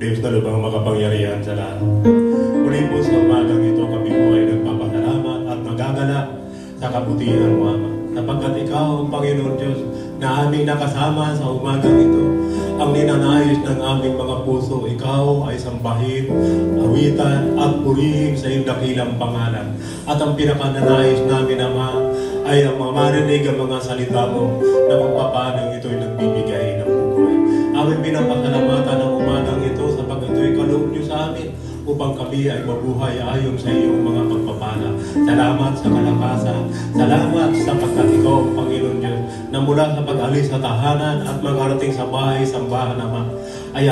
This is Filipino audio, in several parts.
Diyos na lubang makapangyarihan sa lahat. Muli po sa umagang ito, kami po ay nagpapasalamat at nagagalak sa kabutihan mo, Ama. Sapagkat Ikaw, ang Panginoon Diyos, na aming nakasama sa umagang ito, ang ninanais ng aming mga puso, Ikaw ay sambahin, awitan at purihin sa iyong dakilang pangalan. At ang pinakananais namin, Ama, ay ang marinig ang mga salita mo na kung paano ito'y nagbibigay ng buhay. Aming pinapasalamatan ng umagang ito sapagkat ito'y kaloob niyo sa amin upang kami ay mabuhay ayon sa iyong mga pagpapala. Salamat sa kalakasan. Salamat sapagkat Ikaw ang Panginoon Diyos na mula sa pag-alis sa tahanan at magarating sa bahay-sambahan naman ay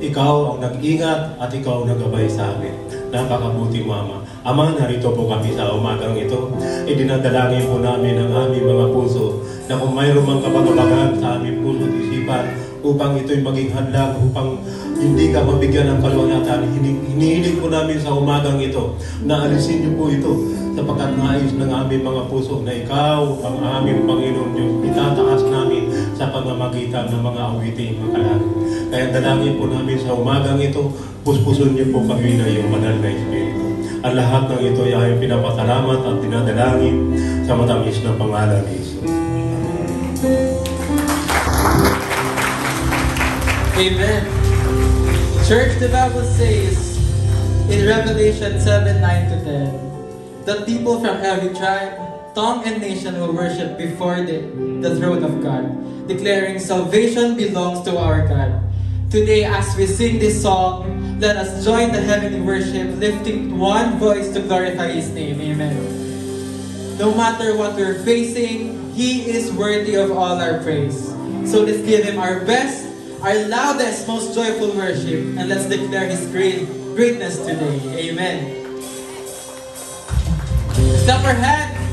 Ikaw ang nag-ingat at Ikaw ang nagabay sa amin. Napakabuti mo, Ama. Ama, narito po kami sa umagang ito. Idinadalangin po namin ang aming mga puso na kung mayroon mang kabagabagan sa aming puso at isipan upang ito'y maging hadlang, upang hindi ka mabigyan ng kaluwalhatian. Hinihiling po namin sa umagang ito na alisin niyo po ito sapagkat nais ng aming mga puso na Ikaw ang aming Panginoon Diyos. Itataas namin sa pamamagitan ng mga awiting makalan. Kaya dalangin po namin sa umagang ito, puspusun niyo po kami na iyong banal na Espiritu. Ang lahat ng ito ay pinapasalamat at dinadalangin sa matamis na pangalan ni Jesus. Amen. Church, the Bible says in Revelation 7:9-10 that people from every tribe, tongue, and nation will worship before the throne of God, declaring salvation belongs to our God. Today, as we sing this song, let us join the heavenly worship, lifting one voice to glorify His name. Amen. No matter what we're facing, He is worthy of all our praise. So let's give Him our best, our loudest, most joyful worship, and let's declare His greatness today. Amen. Clap our hands.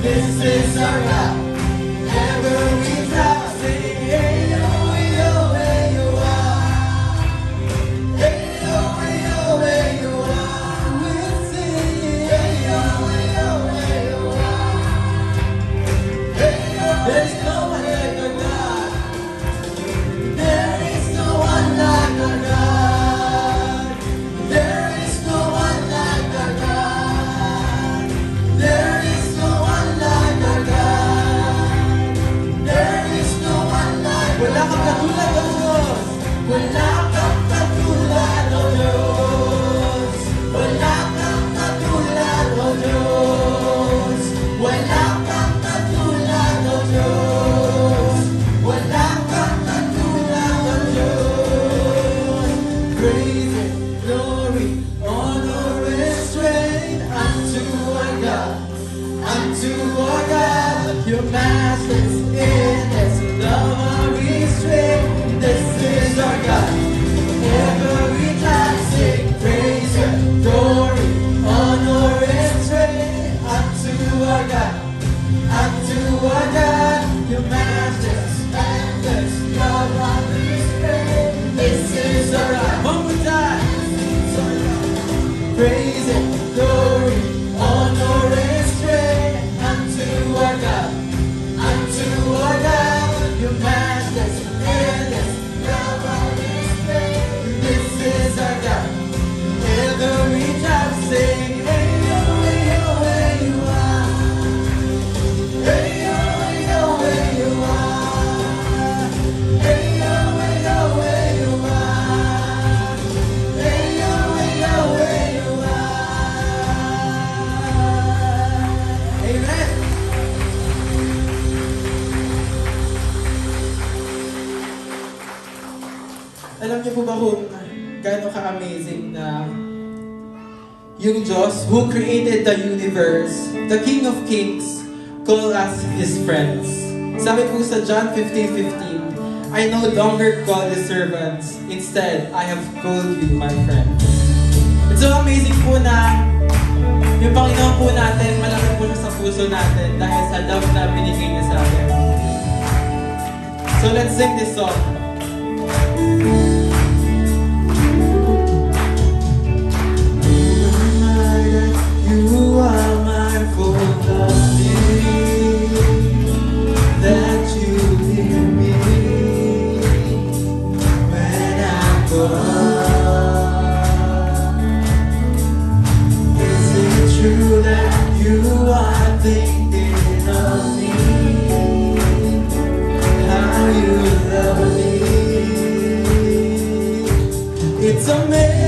This is our God. unto our God, your master's endless love unrestrained. This is our God, every time sing praise and glory, honor and strength unto our God, your master's endless love unrestrained. This is our God. One more time. Praise and glory, honor and strength unto our God, your master's endless love unrestrained. This is our God. Every time sing, hey yo, where you are. Hey yo, where you are. Hey yo, where you are. Hey yo, where you are. Amen. Alam niyo po ba kung gaano ka-amazing na yung Diyos who created the universe, the King of Kings, call us His friends. Sabi po sa John 15:15, I no longer call you servants, instead, I have called you my friends. It's so amazing po na yung Panginoon po natin, malaki po siya sa puso natin dahil sa love na binigay niya sa atin. So let's sing this song. You are mindful of me, that you hear me when I call. Is it true that you are thinking of me, how you love me? It's amazing.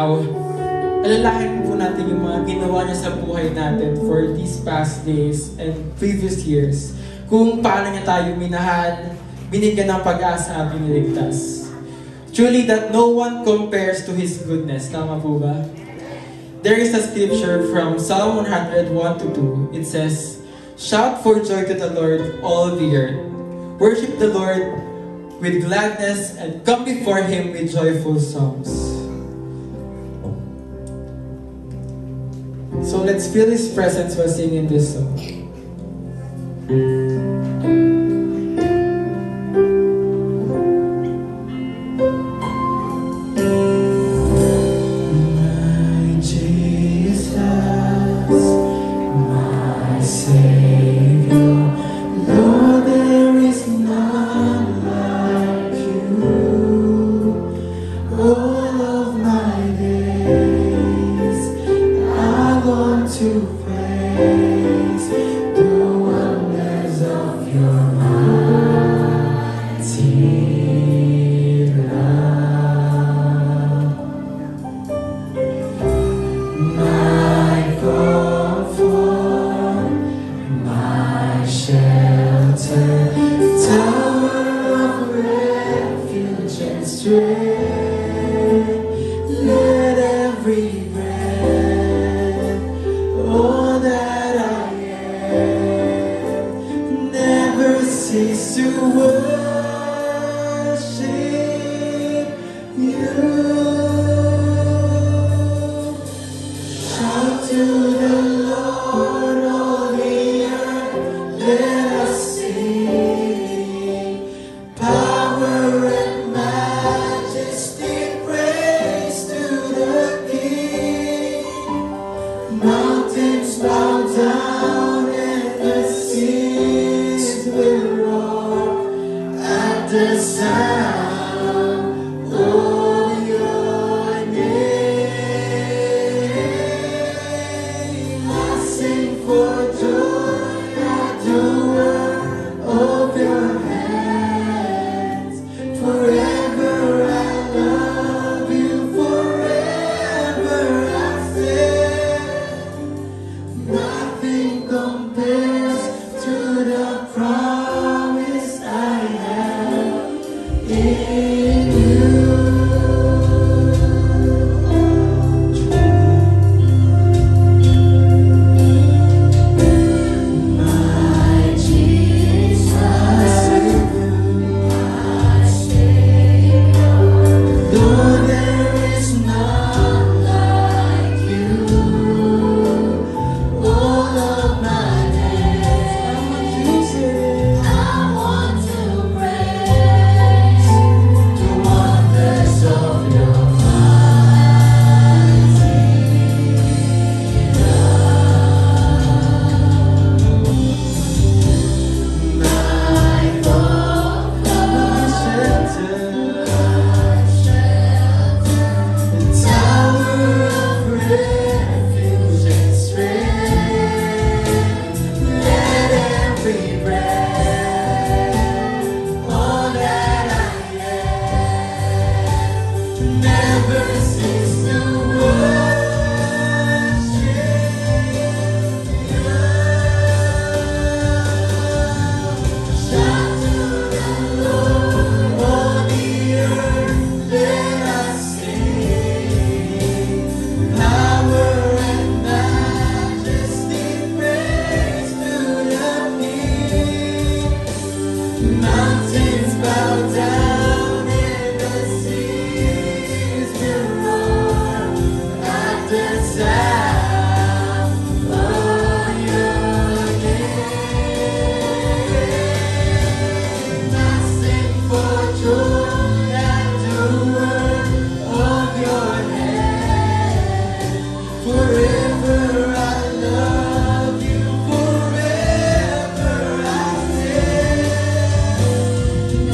now, alalahanin po natin yung mga ginawa niya sa buhay natin for these past days and previous years. Kung paano niya tayo minahal, binigyan ng pag-asa at biniligtas. Truly that no one compares to His goodness. Tama po ba? There is a scripture from Psalm 101:2. It says, "Shout for joy to the Lord, all the earth. Worship the Lord with gladness and come before Him with joyful songs." So let's feel His presence while singing this song.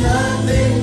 Nothing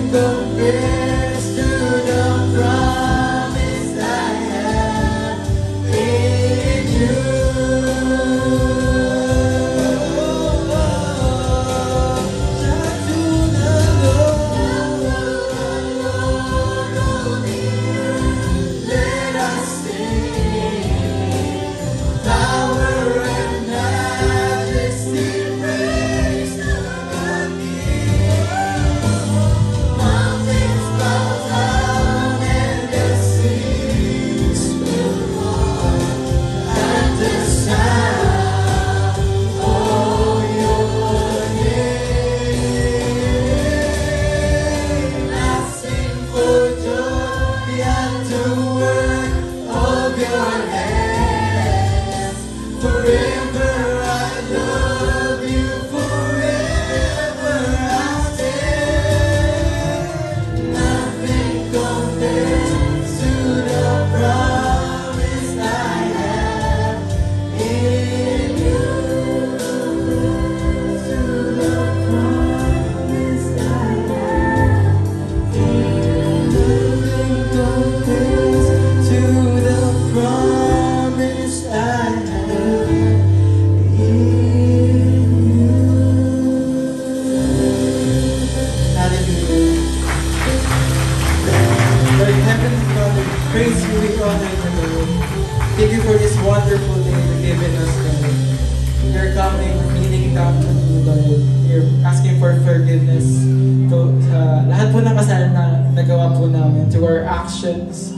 actions,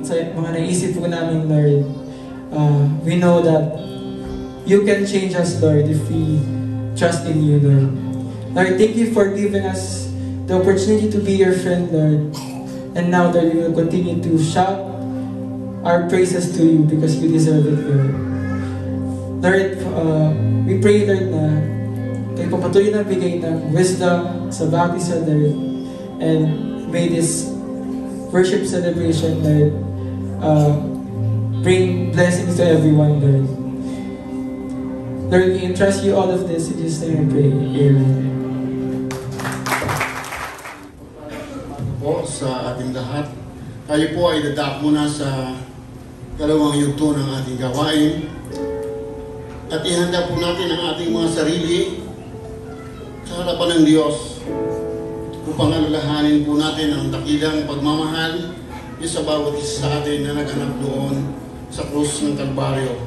sa mga naisip po namin, Lord. We know that you can change us, Lord, if we trust in you, Lord. Lord, thank you for giving us the opportunity to be your friend, Lord. And now, Lord, we will continue to shout our praises to you because you deserve it, Lord. Lord, we pray, Lord, na kayo papatuloy na bigay ng wisdom sa baptism, Lord. And may this worship celebration, Lord, bring blessings to everyone, Lord. Lord, we entrust you all of this. In Jesus' name we pray. Amen. Po sa ating lahat. Tayo po ay dadak muna sa dalawang yugto ng ating gawain. At ihanda po natin ang ating mga sarili sa harapan ng Diyos upang alalahanin po natin ang dakilang pagmamahal sa bawat isa sa atin na naganap doon sa krus ng Kalbaryo.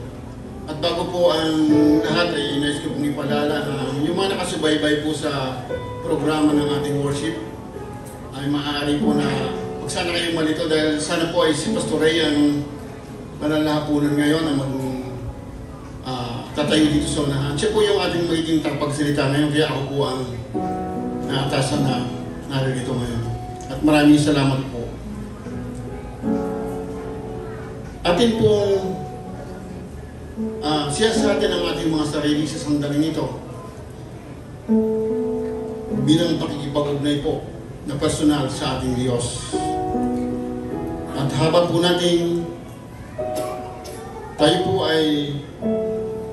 At bago po ang lahat ay inais ko pong ipalala na yung mga nakasubaybay po sa programa ng ating worship ay maaari po na huwag sana kayong malito dahil sana po ay si Pastor Ray ang manalahapunan ngayon ang tatayo dito sa unahan. Siya po yung ating magiging tagapagsalita ngayon kaya ako po ang naatasan na narito ngayon. At maraming salamat po. Atin pong siyasatin ang ating mga sarili sa sandaling ito bilang pakikipag-ugnay po na personal sa ating Diyos. At habang po natin tayo po ay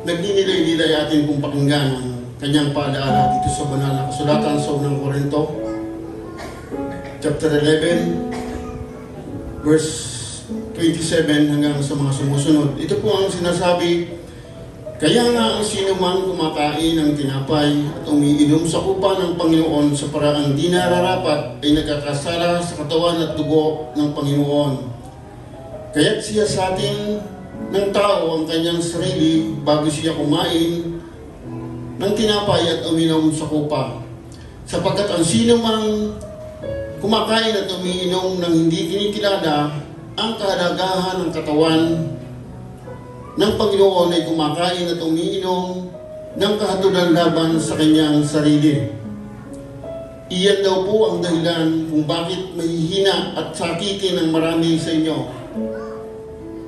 nagninilay-nilay atin pong pakinggan ang kanyang paalaala dito sa banal na kasulatan sa unang Korinto chapter 11 verse 27 hanggang sa mga sumusunod. Ito po ang sinasabi, kaya nga ang sino man kumakain ng tinapay at umiinom sa kupa ng Panginoon sa paraang di nararapat ay nagkakasala sa katawan at dugo ng Panginoon. Kaya't siya sa atin ng tao ang kanyang sarili bago siya kumain ng tinapay at uminom sa kupa. Sapagkat ang sino man kumakain at umiinom ng hindi kinikilala ang kahalagahan ng katawan ng Panginoon ay kumakain at umiinom ng kahatulan laban sa kanyang sarili. Iyan daw po ang dahilan kung bakit mahihina at sakitin ang marami sa inyo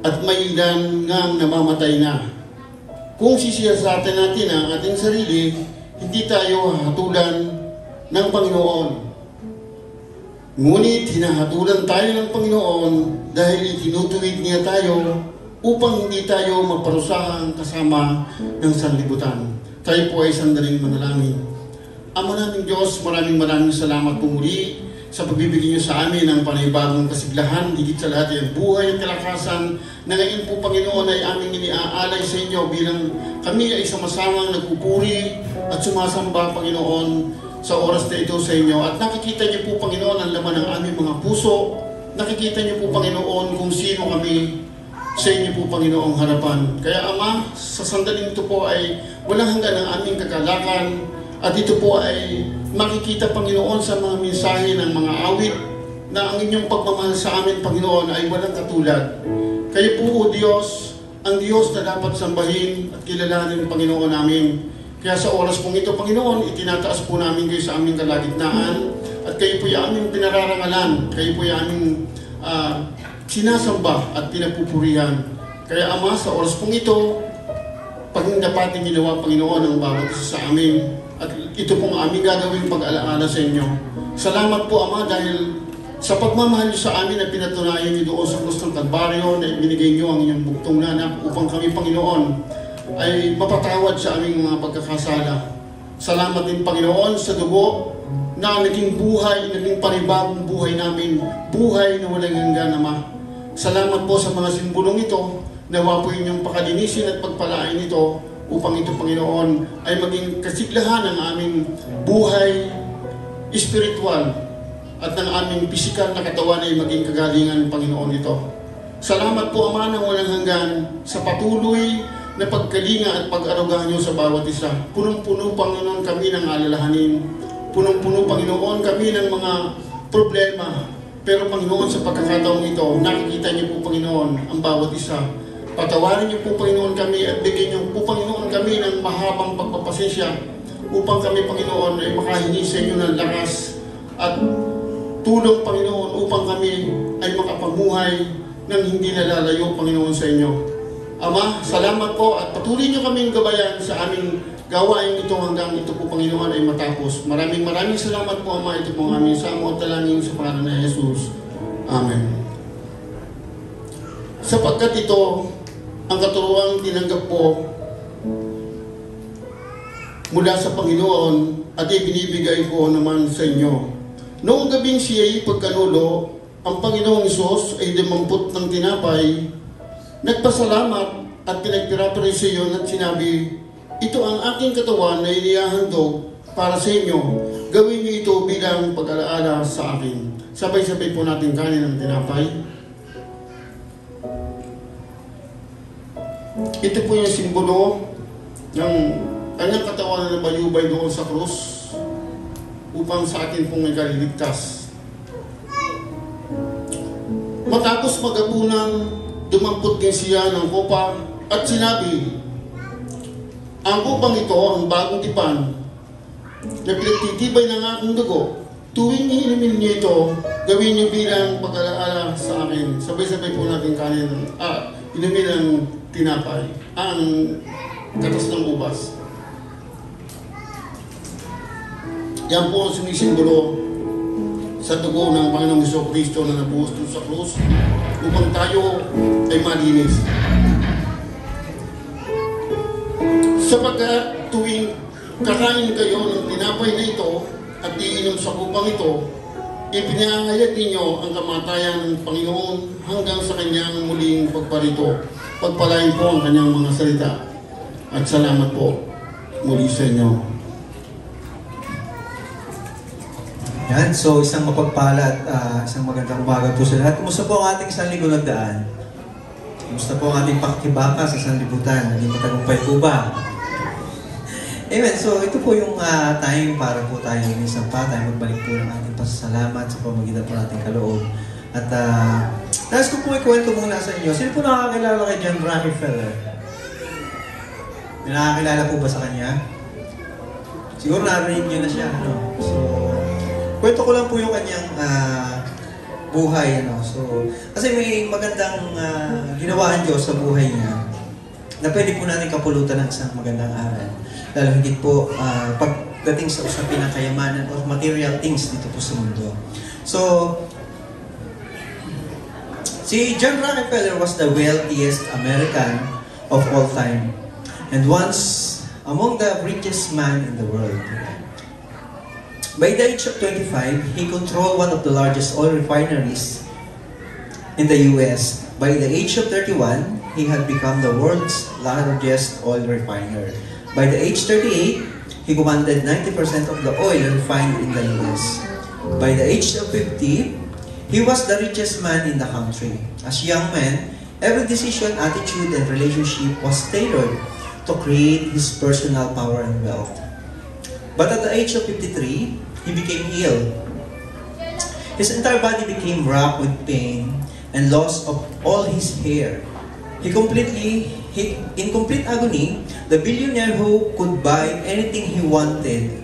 at may ilan ngang namamatay na. Kung sisiyasatin natin ang ating sarili, hindi tayo hahatulan ng Panginoon. Ngunit hinahatulan tayo ng Panginoon dahil itinutuwid niya tayo upang hindi tayo maparusahan kasama ng sanlibutan. Tayo po ay sandaling manalangin. Ama naming Diyos, maraming salamat po muli sa pagbibigay niyo sa amin ng panibagong kasiglahan, higit sa lahat ay buhay at kalakasan na ngayon po Panginoon ay aming iniaalay sa inyo bilang kami ay sama-samang nagpupuri at sumasamba Panginoon sa oras na ito sa inyo. At nakikita niyo po Panginoon ang laman ng aming mga puso, nakikita niyo po Panginoon kung sino kami sa inyo po Panginoong harapan. Kaya Ama, sa sandaling ito po ay walang hanggan ang aming kagalakan at ito po ay makikita Panginoon sa mga mensahe ng mga awit na ang inyong pagmamahal sa amin Panginoon ay walang katulad. Kayo po o Diyos, ang Diyos na dapat sambahin at kilalanin Panginoon namin. Kaya sa oras pong ito Panginoon, itinataas po namin kayo sa aming kalagitnaan at kayo po yung aming pinararangalan, kayo po yung aming sinasamba at pinapupurihan. Kaya Ama, sa oras pong ito, pagdapating ginawa Panginoon ang bawat isa sa amin at ito pong aming gagawing pag-alaala sa inyo. Salamat po Ama dahil sa pagmamahal niyo sa amin na pinatunayan niyo doon sa krus ng Kalbaryo na ibinigay niyo ang inyong bugtong na anak upang kami Panginoon ay mapatawad sa aming mga pagkakasala. Salamat din Panginoon sa dugo na naging buhay, naging panibagong buhay namin, buhay na walang hanggan Ama. Salamat po sa mga simbolong ito, nawa po inyong pakalinisin at pagpalain ito upang ito Panginoon ay maging kasiglahan ng aming buhay espiritual at ng aming pisikal na katawan ay maging kagalingan Panginoon ito. Salamat po Ama ng walang hanggan sa patuloy na pagkalinga at pag-aruga niyo sa bawat isa. Punong-puno Panginoon kami ng alalahanin. Punong-puno Panginoon kami ng mga problema. Pero Panginoon, sa pagkakataong ito, nakikita niyo po Panginoon ang bawat isa. Patawarin niyo po Panginoon kami at bigyan niyo po Panginoon kami ng mahabang pagpapasensya upang kami Panginoon ay makahingi sa inyo ng lakas at tulong Panginoon upang kami ay makapamuhay ng hindi nalalayo Panginoon sa inyo. Ama, salamat po at patuloy niyo kaming gabayan sa aming gawain ito hanggang ito po Panginoon ay matapos. Maraming salamat po Ama. Ito po ang aming samo at dalangin sa pangalan ni Jesus. Amen. Sapagkat ito ang katuruang tinanggap ko mula sa Panginoon at ibinibigay ko naman sa inyo. Noong gabing siya'y pagkanulo, ang Panginoong Isus ay dumampot ng tinapay, nagpasalamat at pinagpira-pira sa iyo at sinabi, ito ang aking katawan na inihahandog para sa inyo. Gawin niyo ito bilang pag-alaala sa akin. Sabay-sabay po natin kanin ang tinapay. Ito po yung simbolo ng kanyang katawan na bayubay doon sa krus upang sa atin pong ikaliligtas. Matapos magapunan, dumampot din siya ng kopa at sinabi, ang kupang ito, ang bagong tipan, na pinagtitibay ng aking dugo, tuwing iinumin niyo ito, gawin niyo bilang pag-alaala sa akin. Sabay-sabay po natin kanin, inumin ang tinapay, ang katas ng ubas. Yan po ang sumisimbolo sa dugo ng Panginoong Jesucristo na nabuhos doon sa krus upang tayo ay malinis. Sapagkat tuwing kakain kayo ng tinapay na ito at iinom sa kupang ito, ipinahayag ninyo ang kamatayan ng Panginoon hanggang sa kanyang muling pagparito. Pagpalain po ang kanyang mga salita. At salamat po muli sa inyo. Yan, so isang mapagpala at isang magandang umaga po sa lahat. Kumusta po ang ating isang linggo nagdaan? Kumusta po ang ating pakikibaka sa isang libutan? Naging matagumpay po ba? Amen. So ito po yung time para po tayo isang pa tayo magbalik po ng ating pasasalamat sa pamagitan po nating kaloob. At nais ko po ikwento muna sa inyo. Sino po nakakilala kay John Rockefeller? May nakakilala po ba sa kanya? Siguro narinig niyo na siya. No? So, kwento ko lang po yung kanyang buhay. Ano? So, kasi may magandang ginawa ang Diyos sa buhay niya na pwede po natin kapulutan ng isang magandang aral. Lalo higit po pagdating sa usapin ng kayamanan o material things dito po sa mundo. So, si John Rockefeller was the wealthiest American of all time and once among the richest man in the world. By the age of 25, he controlled one of the largest oil refineries in the US. By the age of 31, he had become the world's largest oil refiner. By the age 38, he commanded 90% of the oil refined in the US. By the age of 50, he was the richest man in the country. As a young man, every decision, attitude, and relationship was tailored to create his personal power and wealth. But at the age of 53, he became ill. His entire body became racked with pain and loss of all his hair. In complete agony, the billionaire who could buy anything he wanted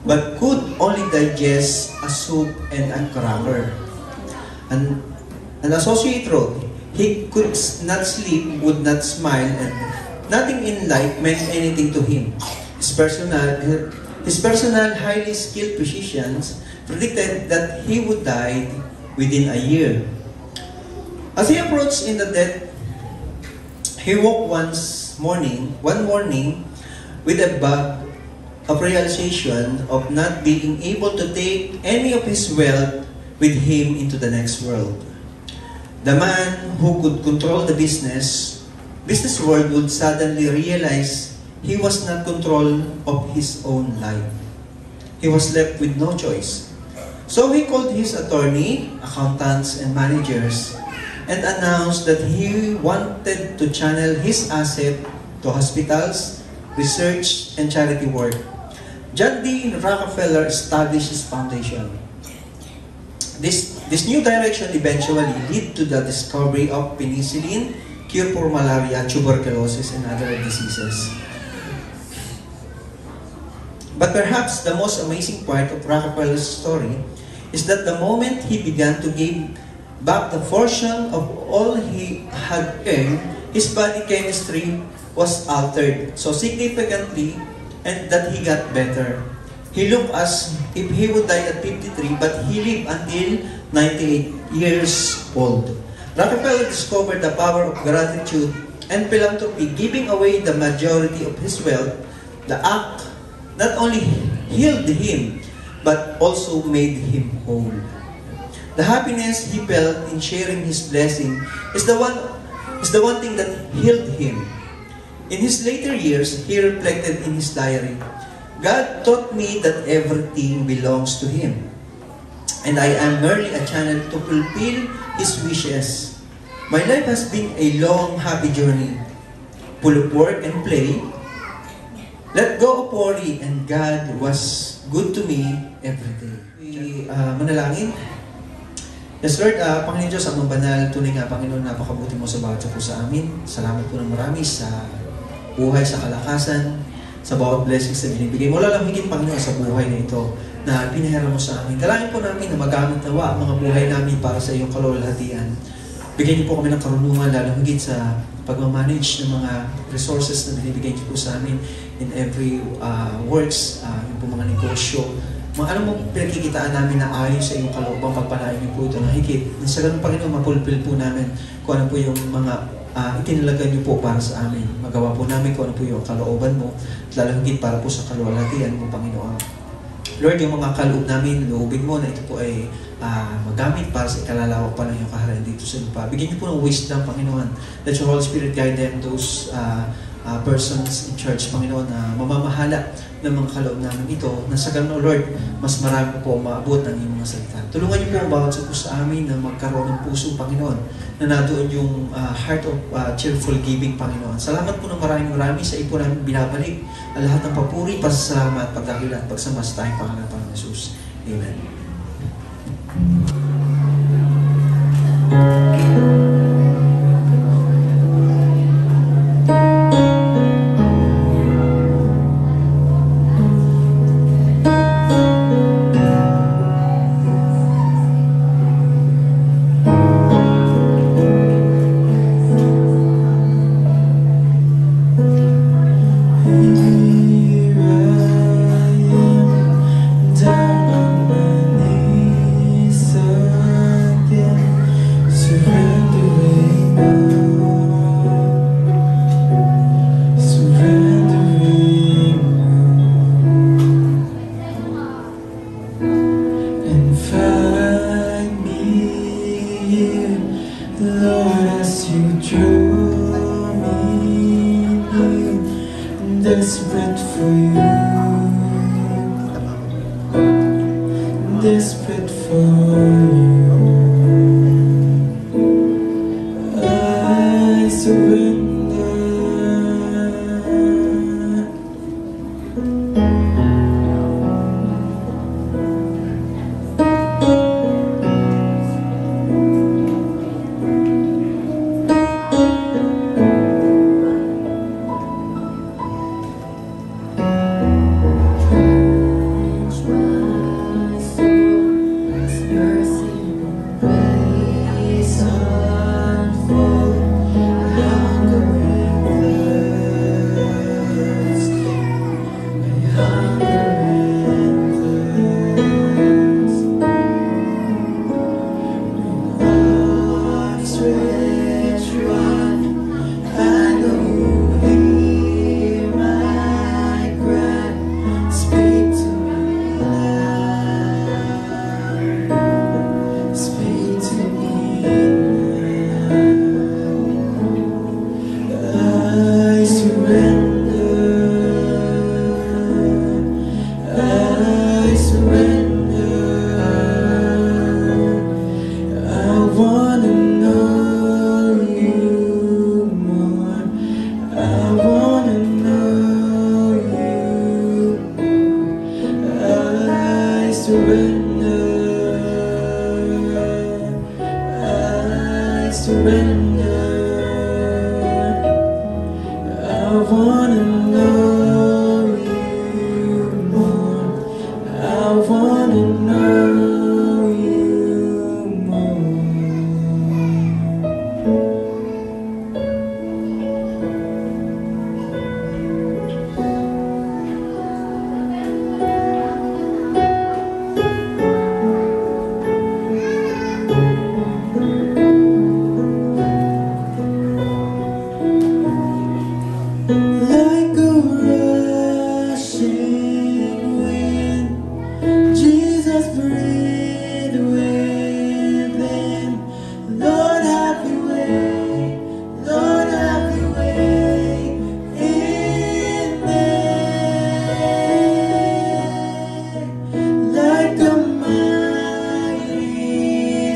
but could only digest a soup and a cracker. An associate wrote, he could not sleep, would not smile, and nothing in life meant anything to him. His personal highly skilled physicians predicted that he would die within a year. As he approached in the death, he woke one morning with a bug of realization of not being able to take any of his wealth with him into the next world. The man who could control the business world would suddenly realize he was not control of his own life. He was left with no choice. So he called his attorney, accountants, and managers and announced that he wanted to channel his asset to hospitals, research, and charity work. John D. Rockefeller established his foundation. This new direction eventually led to the discovery of penicillin, cure for malaria, tuberculosis, and other diseases. But perhaps the most amazing part of Rockefeller's story is that the moment he began to give back the portion of all he had earned, his body chemistry was altered so significantly and that he got better. He looked as if he would die at 53, but he lived until 98 years old. Rockefeller discovered the power of gratitude and philanthropy, giving away the majority of his wealth. The act not only healed him, but also made him whole. The happiness he felt in sharing his blessing is the one thing that healed him. In his later years, he reflected in his diary, "God taught me that everything belongs to Him, and I am merely a channel to fulfill His wishes. My life has been a long, happy journey, full of work and play. Let go of worry, and God was good to me every day." Manalangin. Yes, Lord, Panginoon Diyos, ang banal, tunay nga, Panginoon, napakabuti mo sa bawat po sa amin. Salamat po ng marami sa buhay, sa kalakasan, sa bawat blessings na binibigay mo. Lalang higit, Panginoon, sa buhay na ito na pinahira mo sa amin. Dalangin po namin na magamit nawa ang mga buhay namin para sa iyong kalwalhatian. Bigyan niyo po kami ng karunungan, lalang higit sa pagmamanage ng mga resources na binibigay niyo po sa amin in every works, yung po mga negosyo. Mga ano mo pinagkikitaan namin na ayon sa iyong kaloobang pagpalain niyo po ito na higit. Sa ganun, Panginoon, mapulpil po namin kung ano po yung mga itinalaga niyo po para sa amin. Magawa po namin kung ano po yung kalooban mo, lalo higit para po sa kalwalhatian mo, Panginoon. Lord, yung mga kaloob namin, loobin mo na ito po ay magamit para sa ikalalawak pa ng iyong kaharian dito sa lupa. Bigyan niyo po ng wisdom, Panginoon. Let your Holy Spirit guide them, those persons in church, Panginoon, na mamamahala ng mga kaloob namin ito, na sa ganun, Lord, mas marami po maabot ng iyong mga salita. Tulungan niyo po ang bawat sa amin na magkaroon ng puso, Panginoon, na nadoon yung heart of cheerful giving, Panginoon. Salamat po ng marami sa ipo namin binabalik ang lahat ng papuri, pasasalamat, pagdakila at pagsama sa tayong pangalan ng Jesus. Amen. Desperate for you, desperate for you. I surrender. Surrender. surrender. I wanna know you more. I wanna know you more. Like a rushing wind, Jesus breathe within. Lord have your way, Lord have your way in me. Like a mighty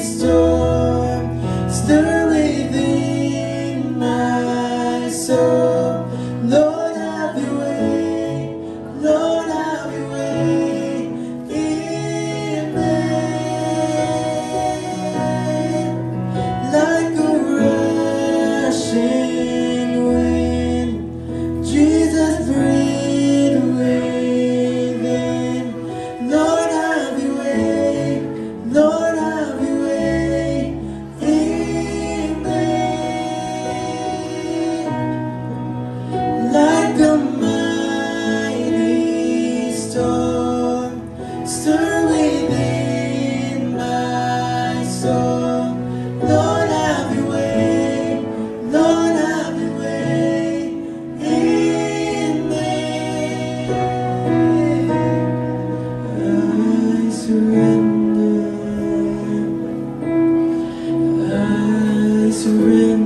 storm, stir within my soul. Lord have your way, Lord have your way in me. Like a rushing wind, Jesus breathe within. Lord have your way, Lord have your way in me. Like a mighty storm, stir within my soul. Lord have your way, Lord have your way in me. I surrender, I surrender.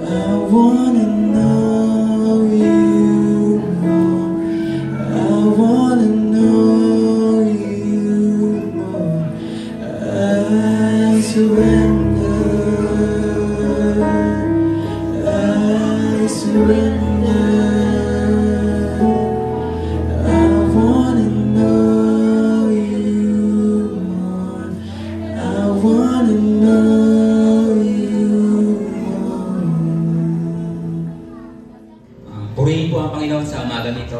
I wanna know you more. I wanna know you more. I surrender. I surrender. I wanna know you more. I wanna know you more. Purihin po ang Panginoon sa umaga nito.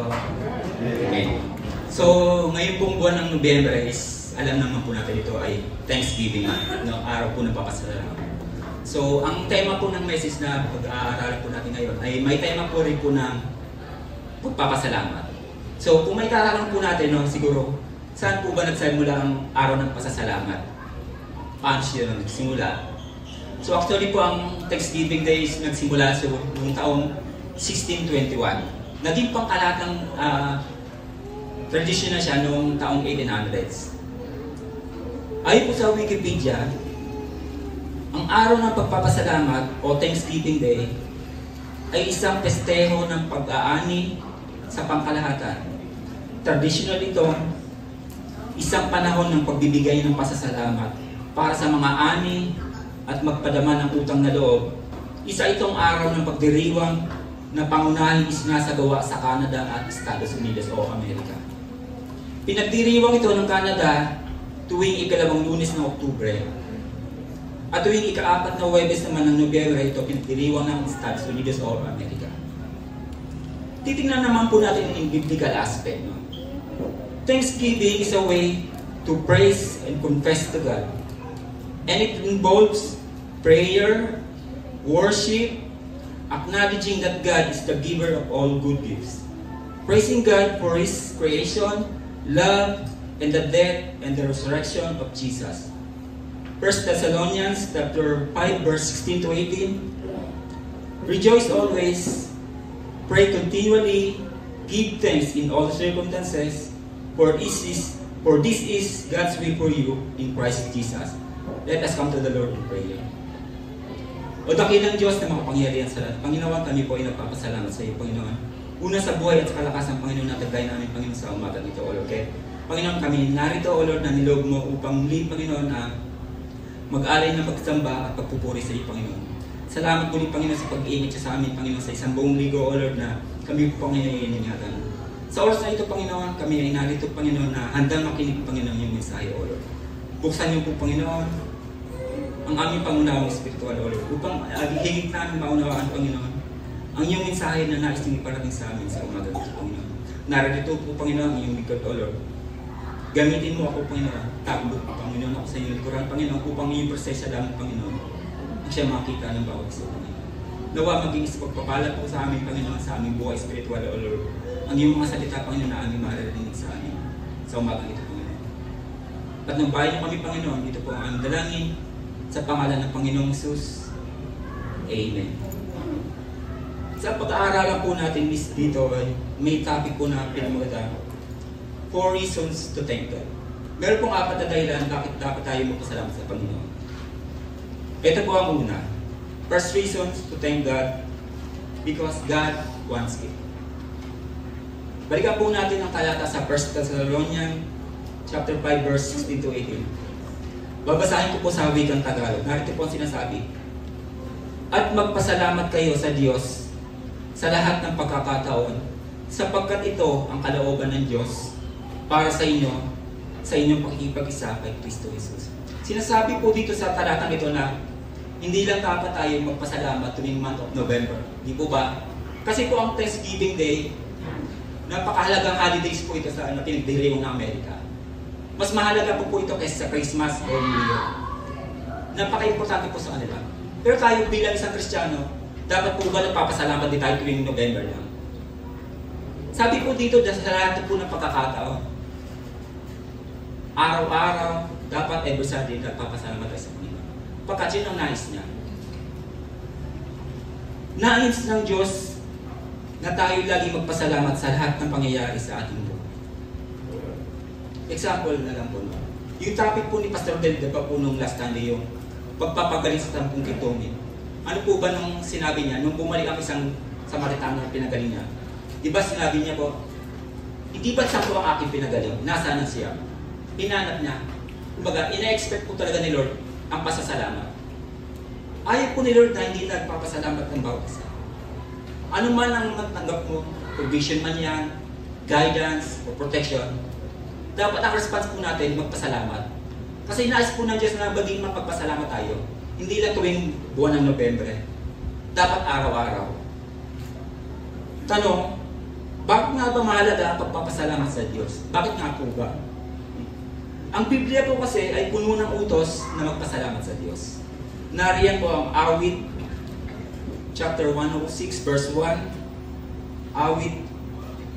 Amen. So, ngayon pong buwan ng Nobyembre is, alam naman po natin ito ay Thanksgiving, no? Araw po ng papasalamat. So, ang tema po ng message na pag-aaralan po natin ngayon ay may tema po rin po ng pagpapasalamat. So, kung may karalan po natin, no, siguro, saan po ba nagsimula ang araw ng pasasalamat? Paano siya nagsimula? So, actually po ang Thanksgiving Day is nagsimula sa noong taong 1621. Naging pangkalatang tradisyon na siya noong taong 1800s. Ayon po sa Wikipedia, ang araw ng pagpapasalamat o Thanksgiving Day ay isang pesteho ng pag-aani sa pangkalahatan. Traditional ito, isang panahon ng pagbibigay ng pasasalamat para sa mga ani at magpadama ng utang na loob. Isa itong araw ng pagdiriwang na pangunahing isinasagawa sa Canada at Estados Unidos o Amerika. Pinagdiriwang ito ng Canada tuwing ikalawang Lunes ng Oktubre. At tuwing ika-4 na Huwebes naman ng Nobyembre, ito pinagdiriwang ng Estados Unidos o Amerika. Titingnan naman po natin yung biblical aspect. No? Thanksgiving is a way to praise and confess to God. And it involves prayer, worship, acknowledging that God is the giver of all good gifts. Praising God for His creation, love, and the death and the resurrection of Jesus. 1 Thessalonians chapter 5 verse 16 to 18. Rejoice always, pray continually, give thanks in all circumstances, for this is God's will for you in Christ Jesus. Let us come to the Lord in prayer. O dakilang Diyos na makapangyarihan sa lahat, Panginoon, kami po ay nagpapasalamat sa iyo, Panginoon. Una sa buhay at sa kalakasan, Panginoon, natagay namin, Panginoon, sa umaga nito, O Lord. Okay? Panginoon, kami narito, O Lord, na nilog mo upang muli, Panginoon, na mag-alay ng pagsamba at pagpupuri sa iyo, Panginoon. Salamat muli, Panginoon, sa pag-iingat siya sa amin, Panginoon, sa isang buong ligo, O Lord, na kami po, Panginoon, ay iningatan. Sa oras na ito, Panginoon, kami ay narito, Panginoon, na handang makinig, Panginoon, yung mensahe, O Lord. Buksan niyo po, Panginoon, ang aming pangunawang spiritual o Lord, upang higit namin maunawaan, Panginoon, ang iyong mensahe na nais na iparating sa amin sa umaga nito, Panginoon. Narito po, Panginoon, ang iyong bigod, O Lord. Gamitin mo ako, Panginoon. Tagbot, Panginoon, ako sa iyong likuran, Panginoon, upang iyong presensya lang, Panginoon, ang siya makita ng bawat isa, Panginoon. Nawa maging isa pagpapala po sa aming Panginoon, sa aming buhay spiritual, O Lord. Ang iyong mga salita, Panginoon, na aming maririnig sa amin sa umaga ito, Panginoon. At nang bayan niyo kami, Panginoon, ito po ang aming dalangin sa pangalan ng Panginoong Jesus. Amen. Sa pag-aaralan po natin dito, may topic po na pinamaganda, 4 reasons to thank God. Meron pong 4 na dahilan bakit dapat tayo magpasalamat sa Panginoon. Ito po ang una. First reasons to thank God, because God wants it. Balikan po natin ang talata sa 1 Thessalonians chapter 5 verse 16 to 18. Babasahin ko po sa wikang Tagalog. Narito po ang sinasabi. At magpasalamat kayo sa Diyos sa lahat ng pagkakataon, sapagkat ito ang kalooban ng Diyos para sa inyo, sa inyong pakikipag-isa kay Kristo Jesus. Sinasabi po dito sa talatang ito na hindi lang dapat tayo magpasalamat tuwing month of November. Di po ba? Kasi po ang Thanksgiving Day, napakahalagang holidays po ito sa pinagdiriwang ng Amerika. Mas mahalaga po ito kaysa sa Christmas o New Year. Napaka-importante po sa kanila. Pero tayo bilang isang Kristiyano, dapat po ba nagpapasalamat din tayo tuwing November lang? Sabi po dito, sa lahat po ng pagkakataon, araw-araw, dapat every Sunday, nagpapasalamat tayo sa Panginoon. Pagkat yun ang nais niya. Nais ng Diyos na tayo lagi magpasalamat sa lahat ng pangyayari sa ating buhay. Example na lang po. Yung topic po ni Pastor Del, diba po nung last Sunday yung pagpapagaling sa 10 kitomin. Ano po ba nung sinabi niya? Nung bumalik ang isang Samaritano na pinagaling niya, di ba sinabi niya po, hindi ba 10 ang aking pinagaling? Nasaan na siya? Hinanap niya. Kumbaga, ina-expect po talaga ni Lord ang pasasalamat. Ayaw po ni Lord na hindi nagpapasalamat ng bawat isa. Ano man ang matanggap mo, provision man yan, guidance, o protection, dapat ang response po natin magpasalamat. Kasi inaas po ng Diyos na maging magpasalamat tayo. Hindi lang tuwing buwan ng Nobyembre. Dapat araw-araw. Tanong, bakit nga ba mahalaga ang pagpapasalamat sa Diyos? Bakit nga po ba? Ang Biblia po kasi ay puno ng utos na magpasalamat sa Diyos. Nariyan po ang Awit chapter 106 verse 1, Awit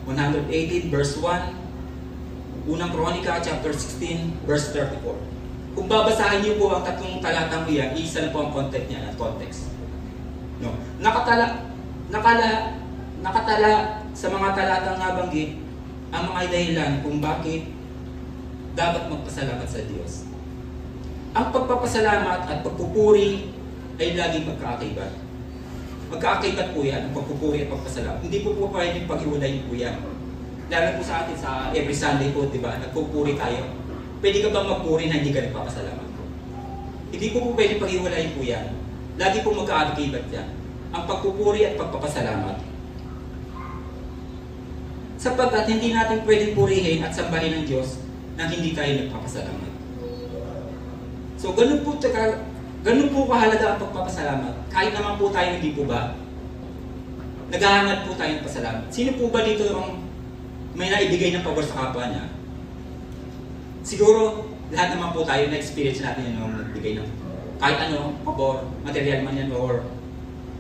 118 verse 1, Unang Kronika chapter 16 verse 34. Kung babasahin niyo po ang 3 talatang iyan, isa na po ang content niya at context. No. Nakatala sa mga talatang nabanggit ang mga dahilan kung bakit dapat magpasalamat sa Diyos. Ang pagpapasalamat at pagpupuri ay laging magkaakibat. Magkaakibat po yan, ang pagpupuri at pagpasalamat. Hindi po pwedeng paghiwalayin po yan. Lalo po sa atin sa every Sunday po, di ba? Nagpupuri tayo. Pwede ka bang magpuri na hindi ka nagpapasalamat po? Hindi po pwedeng paghiwalayin po yan. Lagi po magkaakibat yan. Ang pagpupuri at pagpapasalamat. Sapagkat hindi natin pwedeng purihin at sambahin ng Diyos nang hindi tayo nagpapasalamat. So, ganun po kahalaga ang pagpapasalamat. Kahit naman po tayo, hindi po ba? Naghahangad po tayo ng pasalamat. Sino po ba dito ang may naibigay ng pabor sa kapwa niya? Siguro, lahat naman po tayo na-experience natin yung nagbigay ng kahit ano, pabor, material man yan, or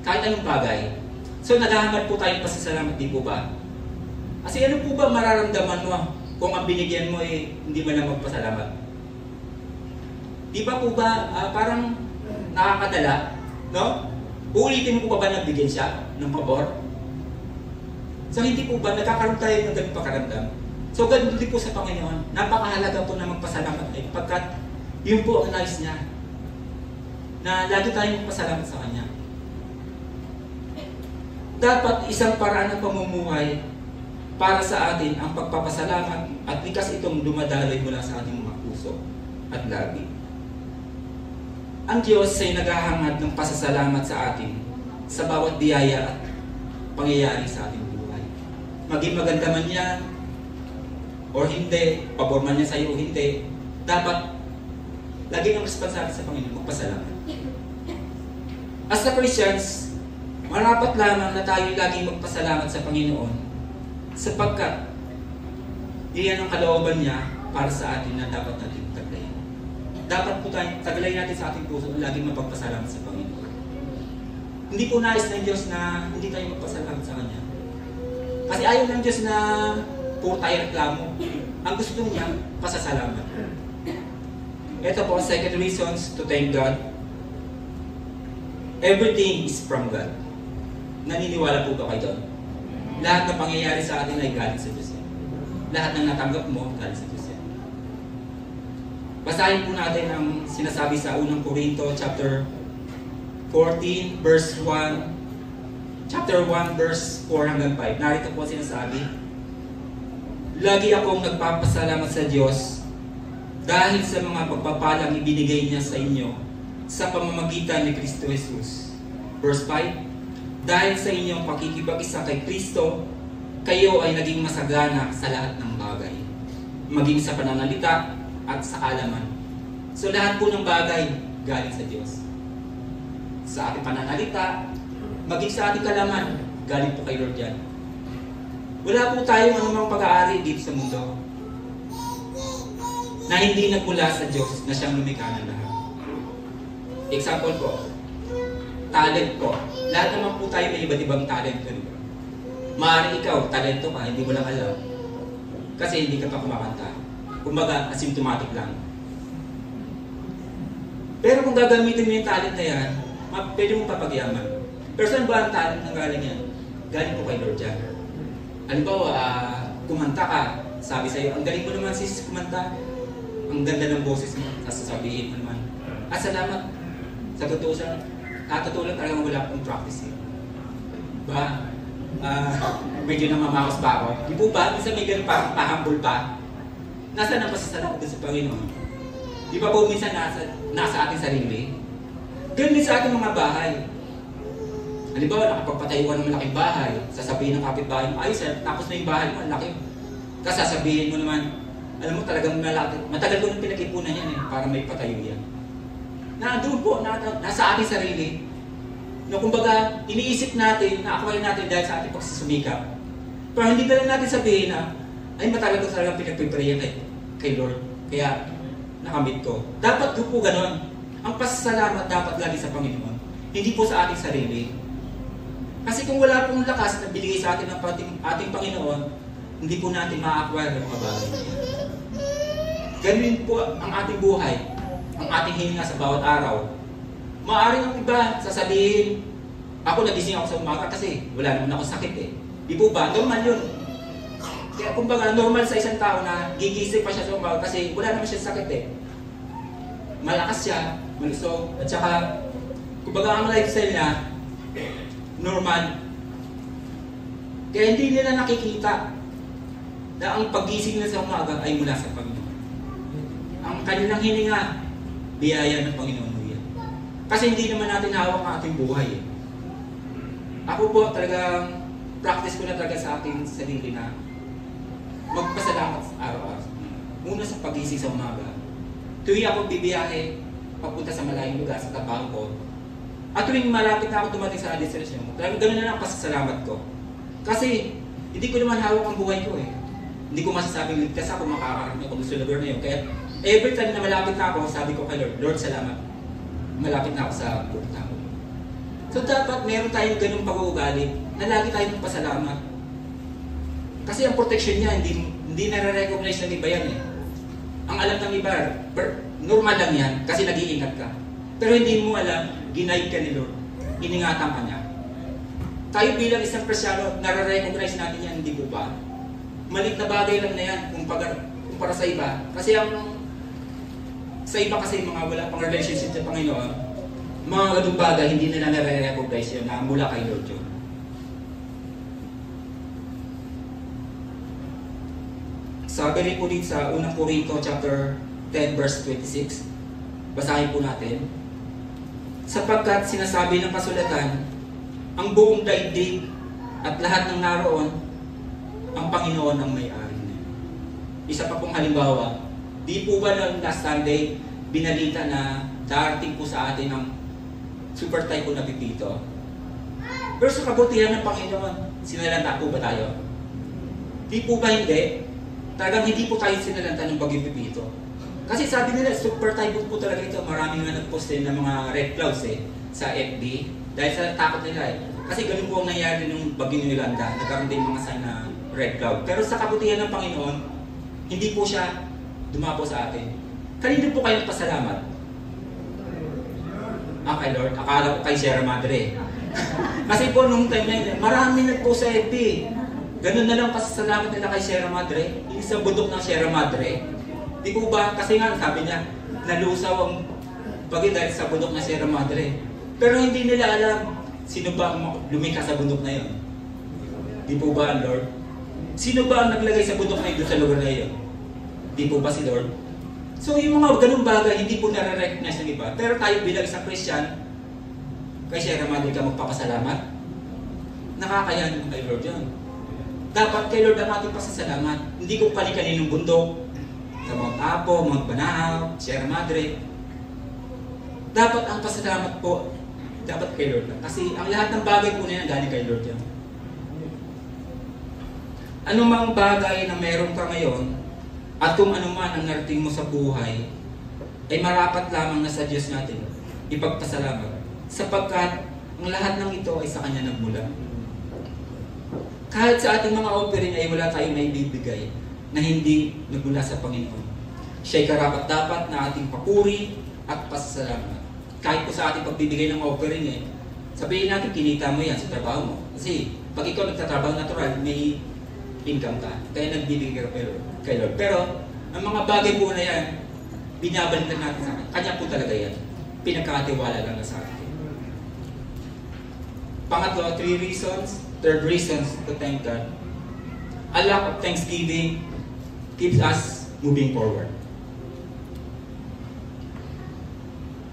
kahit anong bagay. So, naghahangad po tayo ng pasasalamat, di po ba? Kasi ano po ba mararamdaman mo kung ang binigyan mo ay hindi mo na magpasalamat? Di ba po ba parang nakakadala, no? Uulitin mo po ba nagbigyan siya ng pabor? So hindi po ba nagkakaroon tayo ng ganung pakaramdam? So ganun din po sa Panginoon. Napakahalaga po na magpasalamat ay pagkat yun po ang nais niya. Na lagi tayong magpasalamat sa Kanya. Dapat isang paraan ng pamumuhay para sa atin ang pagpapasalamat at likas itong dumadaloy mula sa ating mga puso at labi. Ang Diyos ay naghahangad ng pasasalamat sa atin sa bawat biyaya at pangyayari sa ating buhay. Maging maganda man yan o hindi, pabor man niya sa iyo o hindi, dapat lagi ng responsable sa Panginoon magpasalamat. As a Christians, marapat lamang na tayo laging magpasalamat sa Panginoon sapagkat iyan ang kalooban niya para sa atin na dapat natin taglayin. Dapat po tayo, taglayin natin sa ating puso na laging mapagpasalamat sa Panginoon. Hindi po nais ng Diyos na hindi tayo magpasalamat sa Kanya. Kasi ayaw ng Diyos na puro tayo reklamo. Ang gusto niya, pasasalamat. Ito po ang second reasons to thank God. Everything is from God. Naniniwala po ba kayo doon? Lahat na pangyayari sa atin ay galing sa Diyos. Lahat ng natanggap mo, galing sa Diyos. Basahin po natin ang sinasabi sa unang Korinto, chapter 14, verse 1. Chapter 1, verse 4 hanggang 5. Narito po sinasabi, lagi akong nagpapasalamat sa Diyos dahil sa mga pagpapalang ibinigay niya sa inyo sa pamamagitan ni Kristo Jesus. Verse 5, dahil sa inyong pakikipag-isa kay Kristo, kayo ay naging masagana sa lahat ng bagay, maging sa pananalita at sa kaalaman. So lahat po ng bagay galing sa Diyos. Sa ating pananalita, maging sa ating kaalaman, galing po kay Lord yan. Wala po tayong anumang pag-aari dito sa mundo na hindi nagmula sa Diyos na siyang lumikha ng lahat. Example po, talent po. Lahat naman po tayo may iba't ibang talent. Maaaring ikaw, talento ka, hindi mo lang alam. Kasi hindi ka pa kumakanta. Kumbaga, asymptomatic lang. Pero kung gagamitin mo yung talent na yan, pwede mong papagyaman. Pero saan ba ang talent na galing yan? Galing po kay Lord yan. Halimbawa, kumanta ka, sabi sa'yo, ang galing mo naman sis kumanta. Ang ganda ng boses mo, sasabihin mo naman. Salamat. Sa totoo lang talagang wala akong practice eh. Ba? Medyo namamakos pa ako. Di po ba? Minsan may ganun parang pahambol pa. Nasaan ang pasasalamat sa Panginoon? Di ba po minsan nasa ating sarili? Ganun din sa ating mga bahay. Halimbawa, nakapagpatayo ka ng malaking bahay, sasabihin ng kapitbahay mo, ay sir, tapos na yung bahay mo, ang laki. Kasi sasabihin mo naman, alam mo talagang matagal ko nang pinag-ipunan yan para may patayo yan. Doon po, nasa ating sarili. No, kumbaga, iniisip natin, na-acquire natin dahil sa ating pagsusumikap. Pero hindi ka lang natin sabihin na, ay matagal ko talagang pinag-preparehan kay Lord. Kaya, nakamit ko. Dapat po ganon. Ang pasasalamat dapat lagi sa Panginoon. Hindi po sa ating sarili. Kasi kung wala pong lakas na binigay sa atin ng ating Panginoon, hindi po natin ma-acquire ng mga bagay na yan. Ganun po ang ating buhay, ang ating hininga sa bawat araw. Maaaring ang iba sasabihin, ako nagising ako sa umaga kasi wala naman ako sakit eh. Di po ba? Normal yun. Kaya kumbaga normal sa isang tao na gigising pa siya sa umaga kasi wala naman siya sakit eh. Malakas siya, malusog, at saka kumbaga ang lifestyle niya, normal. Kaya hindi nila nakikita na ang paggising nila sa umaga ay mula sa Panginoon. Ang kanilang hininga, biyaya ng Panginoon yan. Kasi hindi naman natin hawak ang ating buhay eh. Ako po talagang practice ko na talaga sa ating sarili na magpasalamat araw-araw. Muna sa pagising sa umaga. Tuwing ako bibiyahe, papunta sa malayong lugar, sa trabaho ko. At tuwing malapit na ako dumating sa destination, talagang ganoon na lang ang pasasalamat ko. Kasi hindi ko naman hawak ang buhay ko eh. Hindi ko masasabing ligtas ako, makakarating ako sa lugar na yun. Kaya every time na malapit na ako, sabi ko kay Lord, Lord salamat. Malapit na ako sa pupunta ko. So dapat meron tayong ganung pag-uugali na lagi tayong pasalamat. Kasi ang protection niya, hindi nare-recognize ng iba yan eh. Ang alam ng iba, normal lang yan kasi nag-iingat ka. Pero hindi mo alam, ginaid ka ni Lord. Iningatan ka niya. Tayo bilang isang Kristyano, nare-recognize natin yan, hindi po ba? Maliit na bagay lang na yan kumpara sa iba. Kasi sa iba kasi mga wala pang relationship sa Panginoon, mga ganung bagay, hindi nila nare-recognize yun na mula kay Lord yun. Sabi rin po dito sa unang Korinto chapter 10 verse 26. Basahin po natin. Sapagkat sinasabi ng kasulatan, ang buong daigdig at lahat ng naroon, ang Panginoon ang may-ari niya. Isa pa pong halimbawa, di po ba noong last Sunday, binalita na darating po sa atin ang super typhoon na pipito. Pero sa kabutihan ng Panginoon, sinalanta po ba tayo? Di po ba hindi? Talagang hindi po tayo sinalanta ng bagyong pipito. Kasi sabi nila, super typhoon po talaga ito. Maraming nga nag-post din ng mga red clouds sa FB. Dahil sa takot nila Kasi ganun po ang nangyari nung bagyong Yolanda. Nagkaroon din mga sign na red cloud. Pero sa kabutihan ng Panginoon, hindi po siya dumapo sa atin. Kanino po kayo nagpasalamat? Kay Lord. Akala ko kay Sierra Madre. Kasi po nung time na yun, marami nag-post sa FB. Ganun na lang pasasalamat nila kay Sierra Madre. Yung sa bundok ng Sierra Madre. Di po ba? Kasi nga, sabi niya, nalusaw ang bagay dahil sa bundok ng Sierra Madre. Pero hindi nila alam sino ba ang lumikha sa bundok na yun. Di po ba ang Lord? Sino ba ang naglagay sa bundok na yun sa lugar na yun? Di po ba si Lord? So yung mga ganung bagay, hindi po nare-recognize ng iba. Pero tayo bilang isang Christian, kay Sierra Madre ka magpapasalamat? Nakakaya naman kay Lord yun. Dapat kay Lord ang ating pasasalamat. Hindi ko kanikaninong bundok, sa Mount Apo, Mount Banahaw, Sierra Madre. Dapat ang pasalamat po, dapat kay Lord lang. Kasi ang lahat ng bagay po na yan, galing kay Lord yan. Anumang bagay na meron ka ngayon, at kung anuman ang narating mo sa buhay, ay marapat lamang na sa Diyos natin ipagpasalamat. Sapagkat ang lahat ng ito ay sa Kanya nagmula. Kahit sa ating mga offering ay wala tayong naibibigay na hindi nagmula sa Panginoon. Siya'y karapat-dapat na ating papuri at pasasalamat. Kahit po sa ating pagbibigay ng offering sabihin natin kinita mo yan sa trabaho mo. Kasi pag ikaw nagtatrabaho natural, may income ka. Kaya nagbibigay ka kay Lord. Pero ang mga bagay po na yan, binabalik lang natin sa Kanya. Kanya po talaga yan. Pinagkatiwala lang na sa atin. Pangatlo, 3 reasons. Third reasons to thank God. A lack of thanksgiving keeps us moving forward.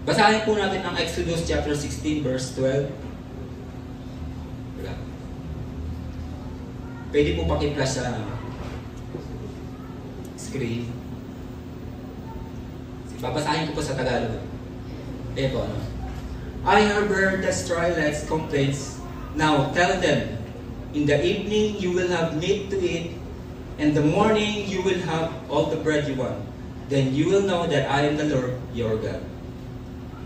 Basahin po natin ang Exodus chapter 16 verse 12. Wala. Pwede po paki-flash sa screen. Babasahin ko po sa Tagalog. Po, I have heard the Israelites' complaints. Now tell them, in the evening you will have meat to eat, and the morning you will have all the bread you want. Then you will know that I am the Lord your God.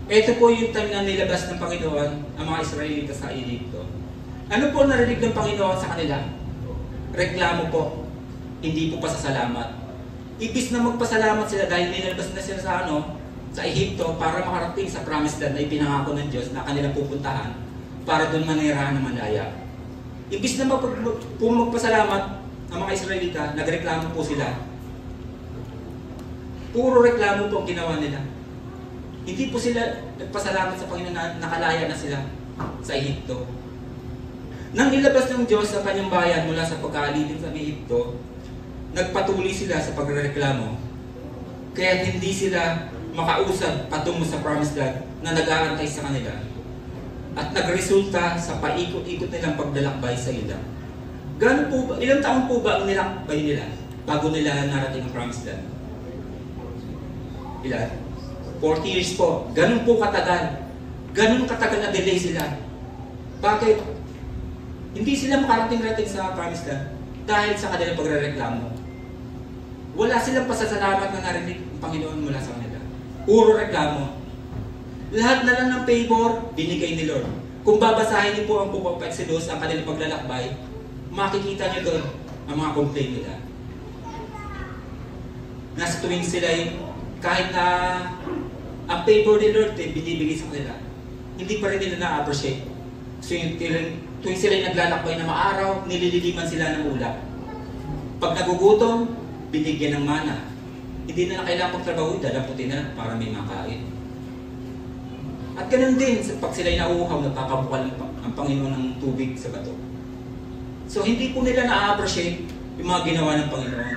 Ito po yung time na nilabas ng Panginoon ang mga Israelita sa Egypto. Ano po narinig ng Panginoon sa kanila? Reklamo po, hindi po pasasalamat. Ibis na magpasalamat sila dahil nilabas na sila sa Egypto para makarating sa promised land na ipinangako ng Diyos na kanilang pupuntahan para doon manirahan ng malaya. Ibis na magpasalamat ang mga Israelita, nagreklamo po sila. Puro reklamo po ang ginawa nila. Hindi po sila nagpasalamat sa Panginoon na nakalaya na sila sa Egypto. Nang ilabas ng Diyos sa kanyang bayan mula sa pagkaalipin sa Egypto, nagpatuloy sila sa pagreklamo. Kaya hindi sila makausad patungo sa promised land na nag-aantay sa kanila. At nagresulta sa paikot-ikot nilang paglalakbay sa ilang. Gano'n po ba, ilang taon po ba ang nilakbay nila bago nila narating ang promised land? Ilan? 40 years po. Ganun po katagal. Ganun katagal na delay sila. Bakit? Hindi sila makarating-rating sa promised land dahil sa kanilang pagrereklamo. Wala silang pasasalamat na narinig ng Panginoon mula sa kanila. Puro reklamo. Lahat na lang ng favor, binigay ni Lord. Kung babasahin niyo po ang Book of Exodus, ang kanilang paglalakbay, makikita niyo doon ang mga complaint nila. Nasa tuwing sila kahit na ang favor ni Lord binibigay sa kanila, hindi pa rin nila na-appreciate. So tuwing sila naglalakbay na maaraw, nilililiman sila ng ulap. Pag nagugutom, binigyan ng mana. Hindi na kailangan pagtrabaho, dalaputin na para may makain. At ganun din, pag sila'y nauuhaw, nagpapabukal ang Panginoon ng tubig sa bato. So hindi po nila na-appreciate yung mga ginawa ng Panginoon.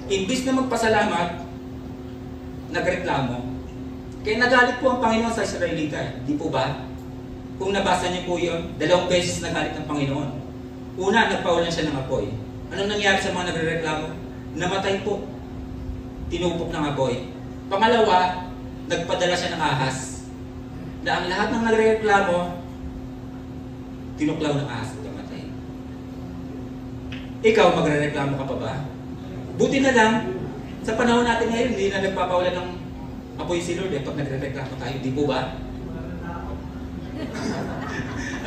Imbis na magpasalamat, nagreklamo. Kaya nagalit po ang Panginoon sa Israelita. Di po ba? Kung nabasa niyo po yun, 2 beses nagalit ng Panginoon. Una, nagpaulan siya ng apoy. Anong nangyari sa mga nagrereklamo? Namatay po. Tinupok ng apoy. Pangalawa, nagpadala siya ng ahas na ang lahat ng nagrereklamo, tinuklaw ng ahas at kamatay. Ikaw, magrereklamo ka pa ba? Buti na lang, sa panahon natin ngayon, hindi na nagpapawalan ng apoy si Lord pag nagrereklamo tayo, di po ba?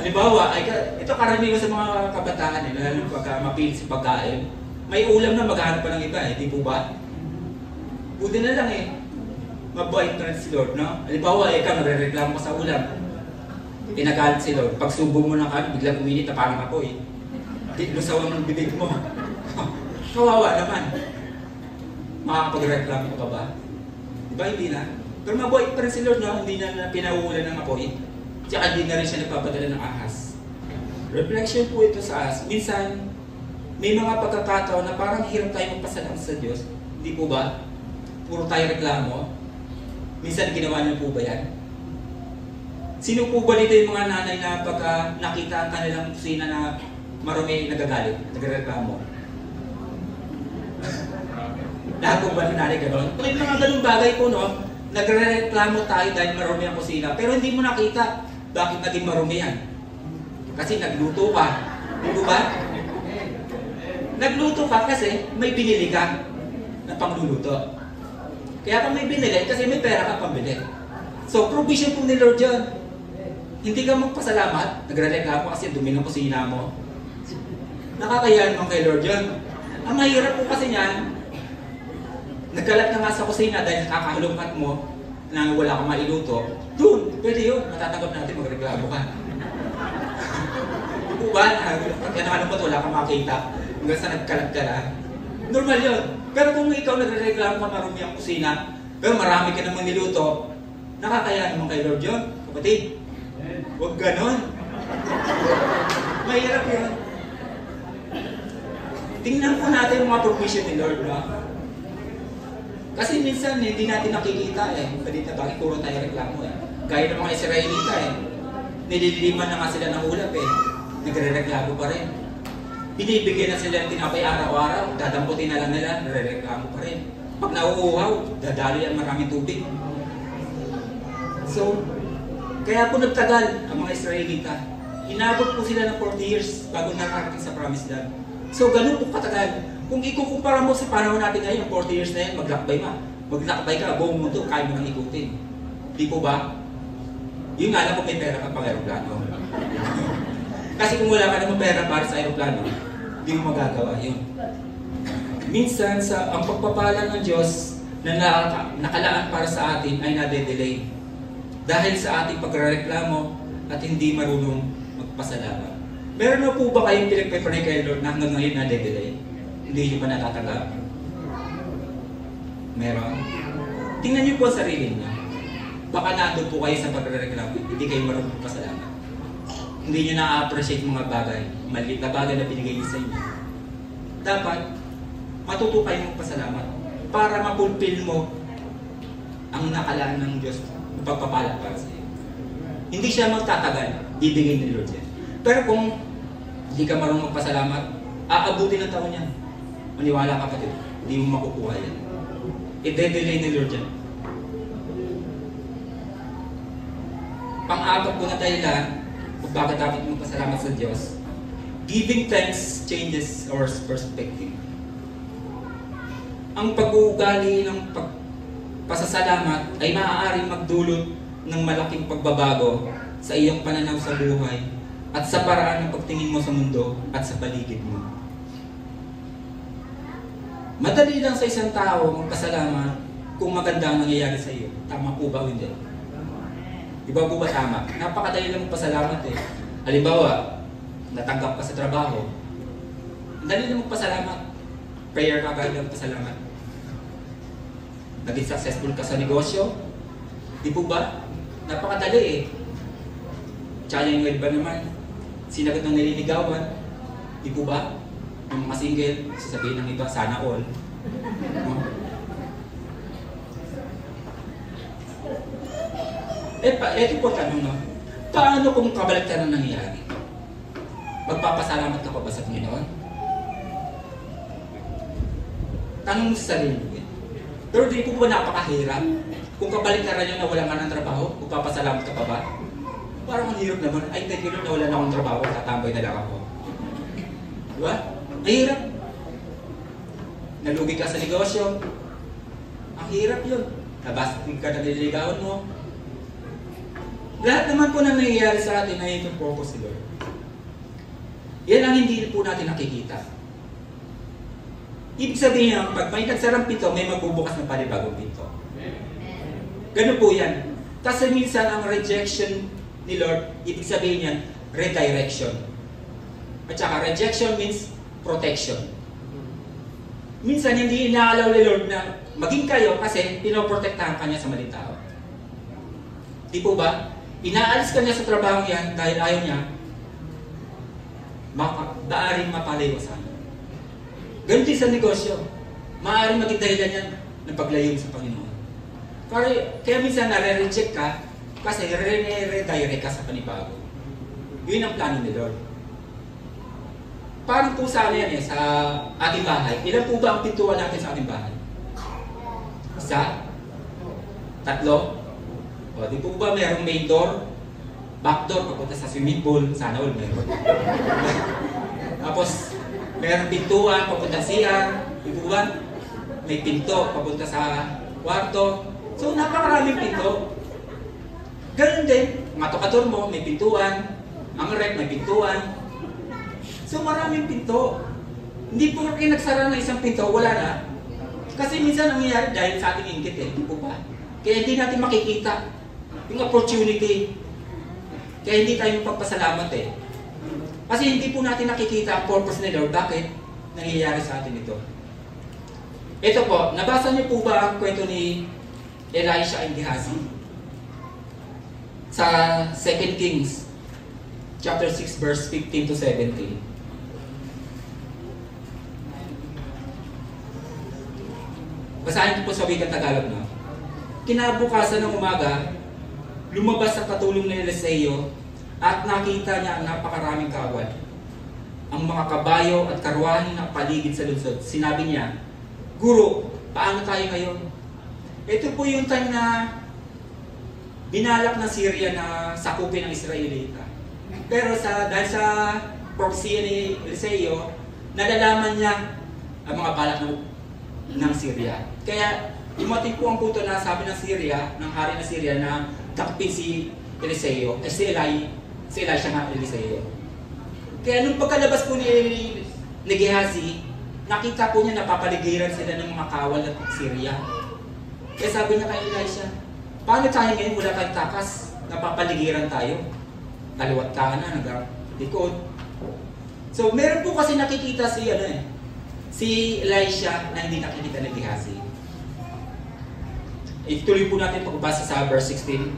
Halimbawa, ito karaniwan sa mga kabataan, lalo pagka mapilit sa pagkain, may ulam na maghahanap pa ng iba, di po ba? Buti na lang mabait na rin si Lord, no? Halimbawa, ikaw nagrereklamo ka sa ulam, pinagalit si Lord, pag subo mo ng kanin, biglang uminit na parang apoy. Lusawan ng bibig mo. Kawawa naman. Makakapagreklamo ka pa ba? Diba, hindi na? Pero mabait pa rin si Lord, no? Hindi na pinauulan ng apoy. Tsaka hindi na rin siya nagpapadala ng ahas. Reflection po ito sa ahas. Minsan, may mga pagkakataon na parang hirap tayo magpasalamat sa Diyos. Hindi po ba? Puro tayo reklamo. Minsan, ginawa niyo po ba yan? Sino po ba dito yung mga nanay na pagka nakita ang kanilang kusina na marumi nagagalit, nagreklamo? Lahat po ba ni nanay gano'n? May mga ganung bagay po, no? Nagre-reklamo tayo dahil marumi ang kusina. Pero hindi mo nakita bakit naging marumi yan. Kasi nagluto ka. Di ba? Nagluto ka kasi may binili ka na pangluluto. Kaya kung may binili, kasi may pera ka pambili. So, provision po ni Lord yun. Hindi ka magpasalamat, nagre-reklamo kasi dumi ng kusina mo. Nakakaya naman kay Lord yun. Ang mahirap po kasi niyan, nagkalat na nga sa kusina dahil kakahalungkat mo na wala kang mailuto, doon, pwede yun. Matatanggap natin, magreklamo ka. Diba? Kaya nakalungkot, wala kang makita. Hanggang sa nagkalat ka na. Normal yun. Pero kung ikaw nagreklamo ka marumi ang kusina, pero marami ka namang niluto, nakakaya naman kay Lord yun. Kapatid, huwag ganon. Mahirap yun. Tingnan po natin yung mga provision ni Lord, no? Kasi minsan hindi natin nakikita Balita, bakit puro tayo reklamo Gaya ng mga Israelita nililiman na nga sila ng ulap nagre-reklamo pa rin. Binibigyan na sila ng tinapay araw-araw, dadamputin na lang nila, nagre-reklamo pa rin. Pag nauuhaw, dadali ang maraming tubig. So, kaya po nagtagal ang mga Israelita. Inabot po sila ng 40 years bago nakarating sa Promised Land. So, ganun po katagal. Kung ikukumpara mo sa panahon natin ngayon, 40 years na yan, maglakbay ka, buong mundo, kaya mo nang ikutin. Di po ba? Yung nga lang kung may pera ka pang aeroplano. Kasi kung wala ka naman pera para sa aeroplano, hindi mo magagawa yun. Minsan, ang pagpapala ng Diyos na nakalaan para sa atin ay nade-delay. Dahil sa ating pagrereklamo at hindi marunong magpasalamat. Meron na po ba kayong pinagpe-pray kay Lord na hanggang ngayon nade-delay? Hindi nyo ba natatanggap? Meron? Tingnan nyo po ang sarili nyo. Baka nandun po kayo sa pagrereklamo, hindi kayo marunong magpasalamat. Hindi nyo na-appreciate mga bagay, maliit na bagay na binigay niyo sa inyo. Dapat, matuto kayong magpasalamat para mapulpil mo ang nakalaan ng Diyos na pagpapala para sa iyo. Hindi siya magtatagal, bibigay ni Lord yan. Pero kung hindi ka marunong magpasalamat, aabutin ang taon yan. Maniwala ka kapatid, hindi mo makukuha yan. I-delay ni Lord yan. Pang-apat ko na dahilan kung bakit dapat magpasalamat sa Diyos, giving thanks changes our perspective. Ang pag-uugali ng pasasalamat ay maaaring magdulot ng malaking pagbabago sa iyong pananaw sa buhay at sa paraan ng pagtingin mo sa mundo at sa paligid mo. Madali lang sa isang tao magpasalamat kung maganda ang nangyayari sa iyo. Tama po ba o hindi? Di ba po ba tama? Napakadali lang magpasalamat Halimbawa, natanggap ka sa trabaho. Dali lang magpasalamat. Prayer ka agad lang magpasalamat. Naging successful ka sa negosyo. Di po ba? Napakadali Tsaka yung iba naman, sinagot ng nililigawan. Di po ba? Yung mga single, sasabihin ng iba, sana all. Ito po tanong, no? Paano kung kabaligtaran nangyayari? Magpapasalamat ka pa ba sa Panginoon? Tanong mo sa sarili mo. Pero di po ba napakahirap? Kung kabaliktaran nyo na wala ka ng trabaho, magpapasalamat ka pa ba? Parang ang hirap naman. Ay, thank you Lord na wala na akong trabaho, tatambay na lang ako. Diba? Ang hirap. Nalugi ka sa negosyo. Ang hirap yun. Nabastig ka na nililigawan mo. Lahat naman po na nangyayari sa atin ay itong purpose ni Lord. Yan ang hindi po natin nakikita. Ibig sabihin, pag may nagsarang pinto, may magbubukas ng panibagong pinto. Ganun po yan. Kasi minsan ang rejection ni Lord, ibig sabihin yan, redirection. At saka rejection means protection. Minsan hindi inaalaw ni Lord na maging kayo kasi pinoprotektahan ka niya sa maling tao. Di po ba? Inaalis ka niya sa trabaho yan dahil ayaw niya maaaring mapalayasan. Ganun din sa negosyo. Maaaring maging dahilan yan ng paglayo sa Panginoon. Kaya minsan nare-reject ka kasi re-redirect ka sa panibago. Yun ang plano ni Lord. Parang po sa yan sa ating bahay. Ilan po ba ang pintuan natin sa ating bahay? 1? 3? O, di po ba mayroong main door? Back door, papunta sa swimming pool. Sana all meron. Tapos, mayroong pintuan, papunta sa CR. Di po ba? May pinto, papunta sa kwarto. So, napakaraming pinto. Ganun din, matokador mo, may pintuan. Ang rep, may pintuan. So, maraming pinto. Hindi po kayo nagsara ng isang pinto, wala na. Kasi minsan nangyayari dahil sa ating inggit eh, di po ba? Kaya hindi natin makikita yung opportunity. Kaya hindi tayo magpapasalamat eh. Kasi hindi po natin nakikita ang purpose ni Lord. Bakit nangyayari sa atin ito? Ito po, nabasa niyo po ba ang kwento ni Elisha and Gehazi? Sa 2 Kings, chapter 6, verse 15 to 17. Basahin ko po sa wikang Tagalog na. Kinabukasan ng umaga, lumabas sa katulong ni Eliseo at nakita niya ang napakaraming kawal. Ang mga kabayo at karwahe na paligid sa lungsod. Sinabi niya, Guro, paano tayo ngayon? Ito po yung time na binalak ng Syria na sakupin ng Israelita. Pero dahil sa prophecy ni Eliseo, nalalaman niya ang mga balak ng Syria. Kaya dumating po ang punto na sabi ng Syria, ng hari ng Syria na takpin si Eliseo, si Elisha nga Eliseo. Kaya nung pagkalabas po ni Gehazi, nakita po niya napapaligiran sila ng mga kawal at Syria. Kaya sabi niya kay Elisha, paano tayo ngayon wala tayong takas? Napapaligiran tayo. Kaliwat ka na, nag-likod. So meron po kasi nakikita si Elisha na hindi nakikita ni Gehazi. Ituloy po natin pagbasa sa verse 16.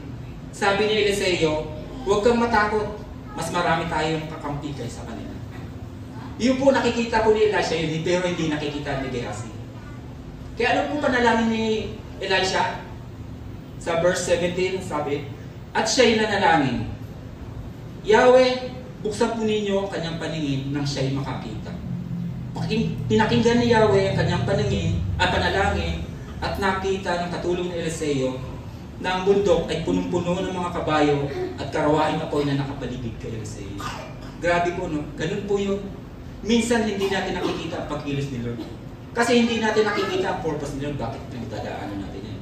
Sabi ni Eliseo, huwag kang matakot, mas marami tayong kakampi kaysa kanila. Yun po nakikita po ni Elisha yun, pero hindi nakikita ni Gehazi. Kaya ano po panalangin ni Elisha? Sa verse 17, sabi, at siya'y nanalangin, Yahweh, buksan po ninyo ang kanyang paningin nang siya'y makakita. Pinakinggan ni Yahweh ang kanyang panalangin at nakita ng katulong ni Eliseo na ang bundok ay punong-puno ng mga kabayo at karawaing apoy na nakapaligid kay Eliseo. Grabe po, no? Ganun po yun. Minsan hindi natin nakikita ang pagkilos ni Lord. Kasi hindi natin nakikita ang purpose ni Lord. Bakit pinagdadaanan natin yan?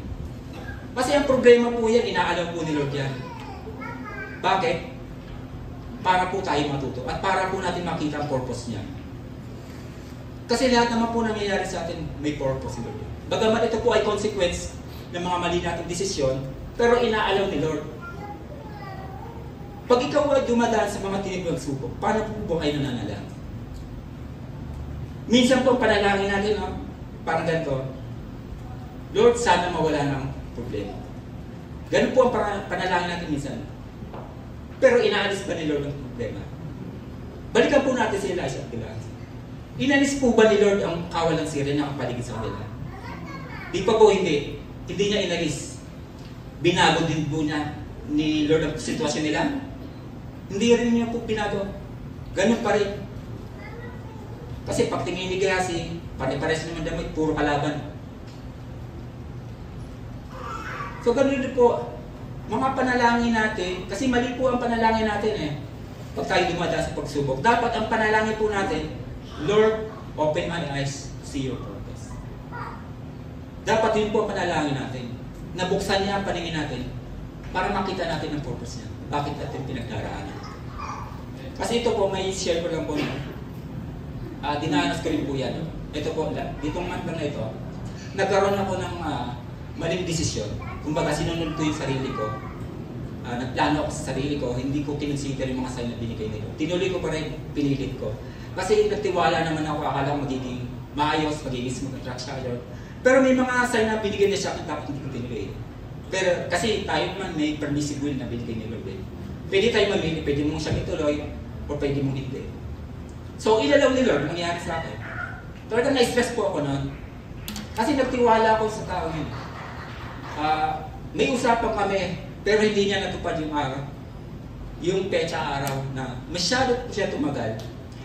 Kasi ang problema po yan, inaalam po ni Lord yan. Bakit? Para po tayo matuto at para po natin makita ang purpose niya. Kasi lahat naman po nangyayari sa atin may purpose ni Lord. Bagamat ito po ay consequence ng mga mali nating desisyon, pero inaalaw ni Lord. Pag ikaw ay dumadaan sa mga tinibang subok, paano po kayo nananalang? Minsan po panalangin natin, parang ganito, Lord, sana mawala ng problema. Ganun po ang panalangin natin minsan. Pero inaalis ba ni Lord ang problema? Balikan po natin si Elisha at Gehazi. Inalis po ba ni Lord ang kawal ng Syria na kapaligid sa kanila? Di pa po hindi. Hindi niya inalis. Binago din po niya ni Lord ang sitwasyon nila? Hindi rin niya po binago. Ganun pa rin. Kasi pagtingin ni Gehazi, pare-pares naman damit, puro kalaban. So ganun din po, mga panalangin natin, kasi mali po ang panalangin natin eh. Pag tayo dumadaan sa pagsubok, dapat ang panalangin po natin, Lord, open my eyes to see your purpose. Dapat yun po ang panalangin natin. Nabuksan niya ang paningin natin para makita natin ang purpose niya. Bakit natin pinagdaraanan? Kasi ito po, may share ko lang po. Dinanas ko rin po yan. Ito po, ditong month lang na ito, nagkaroon ako ng maling desisyon. Kumbaga, sinunod ko yung sarili ko. Nagplano ako sa sarili ko, hindi ko kinonsider yung mga sign na binigay nila. Tinuloy ko pa rin, pinilit ko. Kasi nagtiwala naman ako, akala ko magiging maayos, magiging smooth at track siya. Pero may mga sign na binigay niya siya, dapat hindi ko tinuloy. Pero kasi tayo naman may permissible na binigay ni Lord. Pwede tayo mamili, pwede mong siya ituloy, o pwede mong hindi. So, ilalaw ni Lord, nangyari sa akin. Talagang na-stress po ako noon. Kasi nagtiwala ako sa tao yun. May usapan kami, pero hindi niya natupad yung araw. Yung pecha araw na masyado po siya tumagal.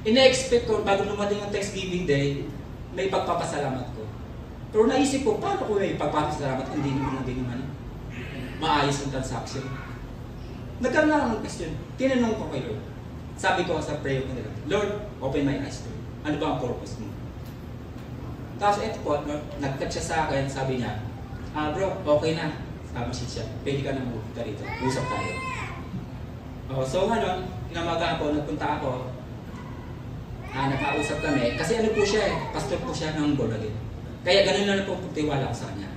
Ina-expect ko, bago lumating ang Thanksgiving Day, may pagpapasalamat ko. Pero naisip ko, paano ko may pagpapasalamat kung hindi naman maayos ang transaction? Nagkaroon na ako ng question. Tinanong ko kay Lord. Sabi ko sa prayer ko nila, Lord, open my eyes to you. Ano ba ang purpose mo? Tapos ito po, nag-touch siya sa akin, sabi niya, bro, okay na. Sabi siya, pwede ka na magpunta rito. Usap tayo. So ngayon, namaga ako, nagpunta ako. Nakausap kami. Kasi ano po siya eh, pastor po siya ng born again. Kaya ganun na po pagtiwala ko sa kanya.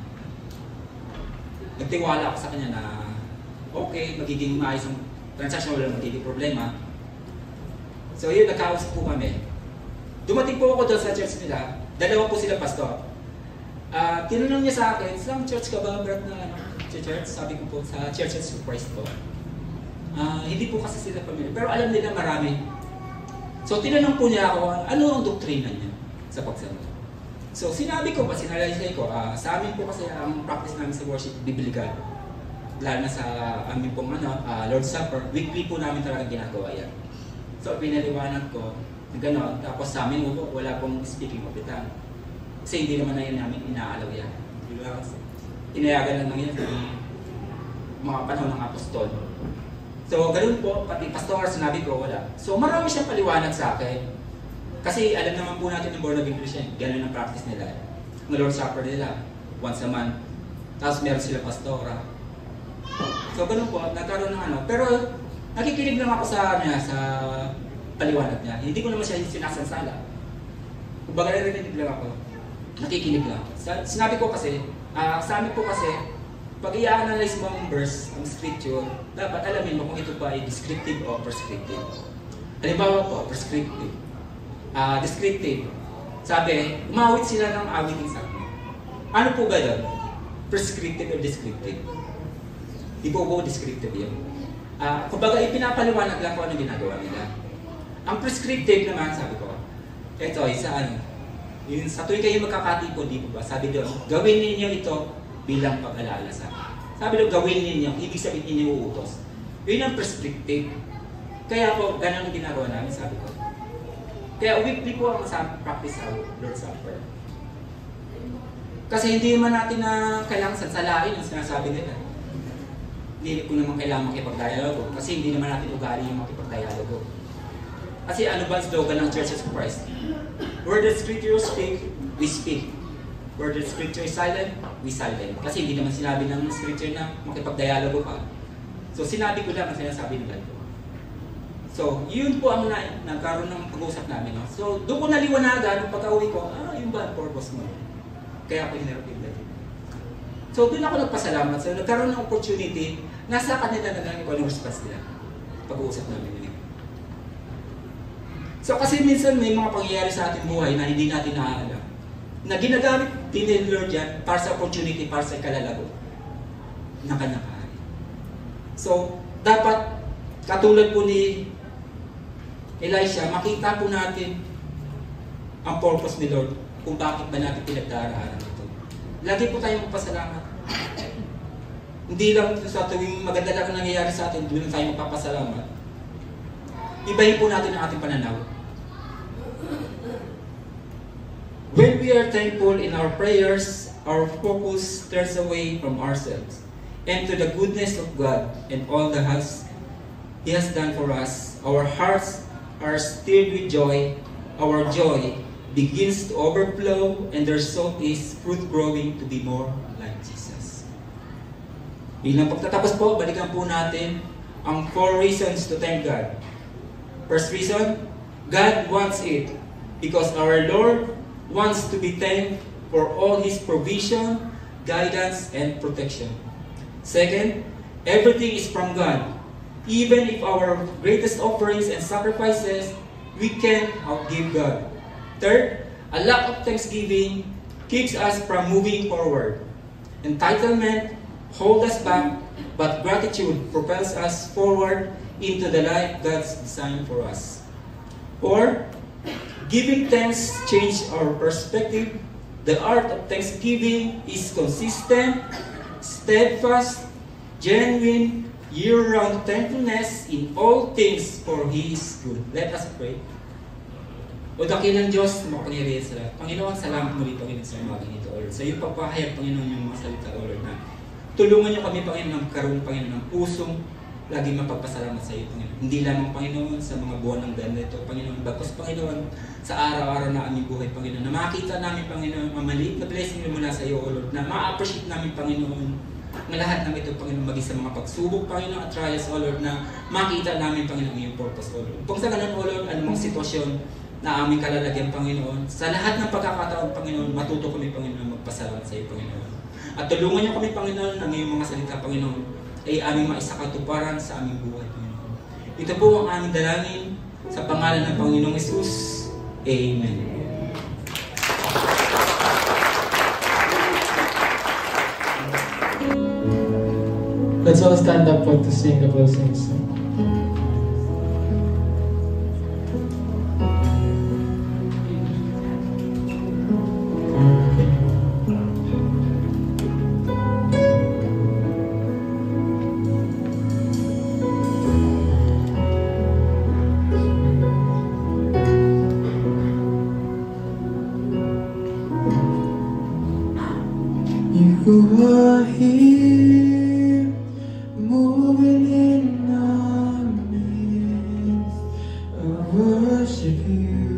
Nagtiwala ako sa kanya na okay, magiging maayos ang transaction, wala magiging problema. So yun, nagkausap po kami. Dumating po ako doon sa church nila. Dalawa po sila pastor. Tinanong niya sa akin, saan church ka ba, Brad, na church? Sabi ko po, sa Churches of Christ po. Hindi po kasi sila pamilya, pero alam nila marami. So tinanong po niya ako, ano ang doktrina niya sa pagsamba? So sinabi ko, sinalaysay ko, sa amin po kasi ang practice namin sa worship, biblical. Lalo na sa amin pong Lord's Supper, weekly po namin talaga ginagawa yan. So pinaliwanag ko, gano'n, tapos sa amin wala pong speaking of the tongue. Kasi hindi naman na yan namin inaalaw yan. Inayagan lang yan ng mga panahon ng apostol. So gano'n po, pati pastor sinabi ko, wala. So marami siyang paliwanag sa akin. Kasi alam naman po natin ng born again Christian, gano'n ang practice nila. Ang Lord's Supper nila, once a month. Tapos meron sila pastora. So gano'n po, nagkaroon ng pero nakikinig lang ako sa paliwanag niya. Hindi ko naman siya sinasansala. Kung baga narinig lang ako, nakikinig lang. Sinabi ko kasi, sa amin po kasi, pag i-analyze mo ang verse, ang scripture, dapat alamin mo kung ito ba ay descriptive o prescriptive. Halimbawa po, prescriptive. Descriptive. Sabi, umawit sila ng awiting sa amin. Ano po ba yun? Prescriptive or descriptive? Di po descriptive yun. Kumbaga, ipinapaliwanag lang kung ano ginagawa nila. Ang prescriptive naman, sabi ko, ito, yun, sa tuwing kayo magkakatipon, di po ba? Sabi doon, gawin ninyo ito bilang pag-alaala sa akin. Sabi doon, gawin ninyo, ibig sabihin ninyo uutos. Yun ang prescriptive. Kaya po, ganun ang ginagawa namin, sabi ko. Kaya weekly po ang practice sa Lord's Supper. Kasi hindi naman natin na kailangan sansalain ang sinasabi nila. Hindi ko naman kailangan makipag-dialogo kasi hindi naman natin ugali yung makipag-dialogo. Kasi ano ba ang slogan ng Churches of Christ? Where the Scripture speak, we speak. Where the Scripture is silent, we silent. Kasi hindi naman sinabi ng Scripture na makipag-dialogo ka. So sinabi ko lang ang sinasabi nila ito. So yun po ang nagkaroon ng pag-uusap namin. No? So doon ko naliwanagan, pagka-uwi ko, yun ba ang purpose mo? Kaya ako hinarap yung dati. So doon ako nagpasalamat. So nagkaroon ng opportunity, nasa kanila na lang kung anong response nila. Pag-uusap namin nila. So kasi minsan may mga pangyayari sa ating buhay na hindi natin naaalam. Na ginagamit din ni Lord yan para sa opportunity, para sa ikalalago. Na kanyang kahari. So dapat, katulad po ni Elisha, makita po natin ang purpose ni Lord kung bakit ba natin pinagdaraanan ito. Lagi po tayong magpasalamat. Hindi lang sa tuwing maganda lang nangyayari sa atin, doon tayo magpapasalamat. Ibahin po natin ang ating pananaw. When we are thankful in our prayers, our focus turns away from ourselves. and to the goodness of God and all that He has done for us, our hearts are stirred with joy. Our joy begins to overflow, and the result is fruit growing to be more like Jesus. Bilang pagtatapos po, balikan po natin ang 4 reasons to thank God. First reason, God wants it because our Lord wants to be thanked for all His provision, guidance, and protection. Second, everything is from God. Even if our greatest offerings and sacrifices, we can outgive God. Third, a lack of thanksgiving keeps us from moving forward. Entitlement holds us back, but gratitude propels us forward into the life God's designed for us. Or, giving thanks changes our perspective. The art of thanksgiving is consistent, steadfast, genuine, year-round thankfulness in all things for His good. Let us pray. O dakilang Diyos, makapangyarihan sa lahat. Panginoon, salamat muli, Panginoon, sa umagang ito, Lord. Sa iyo papahayag, Panginoon, yung mga salita, Lord, na tulungan niyo kami, Panginoon, magkaroon, Panginoon, ng pusong lagi mapagpasalamat sa iyo, Panginoon. Hindi lamang, Panginoon, sa mga buwan ng ganito, Panginoon, bagkus, Panginoon, sa araw-araw na aming buhay, Panginoon, na makita namin, Panginoon, ang maliit na blessing na mula sa iyo, O Lord, na ma-appreciate namin, Panginoon, ng lahat ng ito, Panginoon, maging sa mga pagsubok, Panginoon, at trials, O Lord, na makita namin, Panginoon, yung purpose, O Lord. Kung sa ganun, O Lord, anumang sitwasyon na aming kalalagyan, Panginoon, sa lahat ng pagkakataon, Panginoon, matuto kami, Panginoon, magpasalamat sa iyo, Panginoon. At tulungan niyo kami, Panginoon, ang iyong mga salita, Panginoon, ay aming maisakatuparan sa aming buhay, Panginoon. Ito po ang aming dalangin sa pangalan ng Panginoong Hesus. Amen. Let's all stand up to sing the closing song. You are here, moving in our midst. I worship you,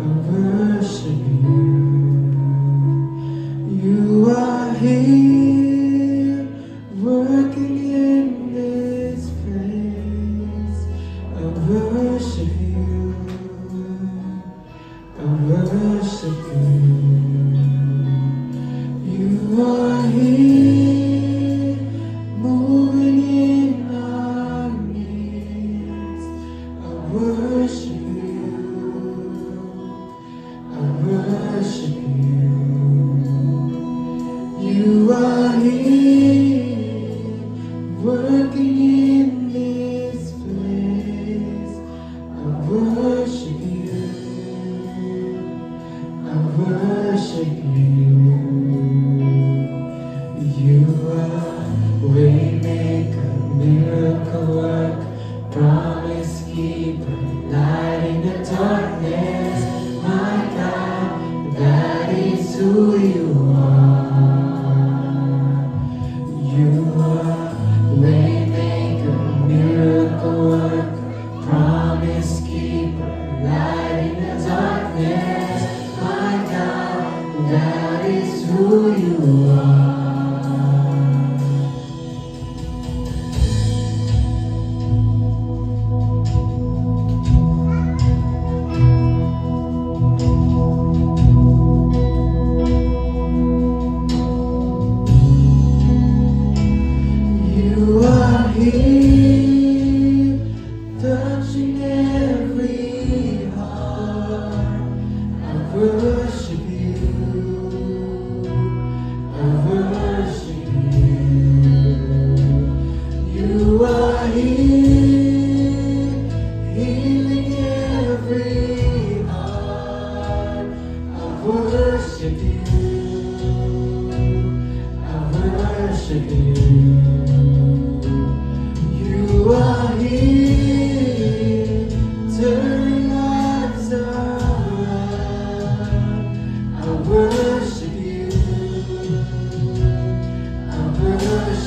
I worship you. You are here, working in this place. I worship you, I worship you. You are here.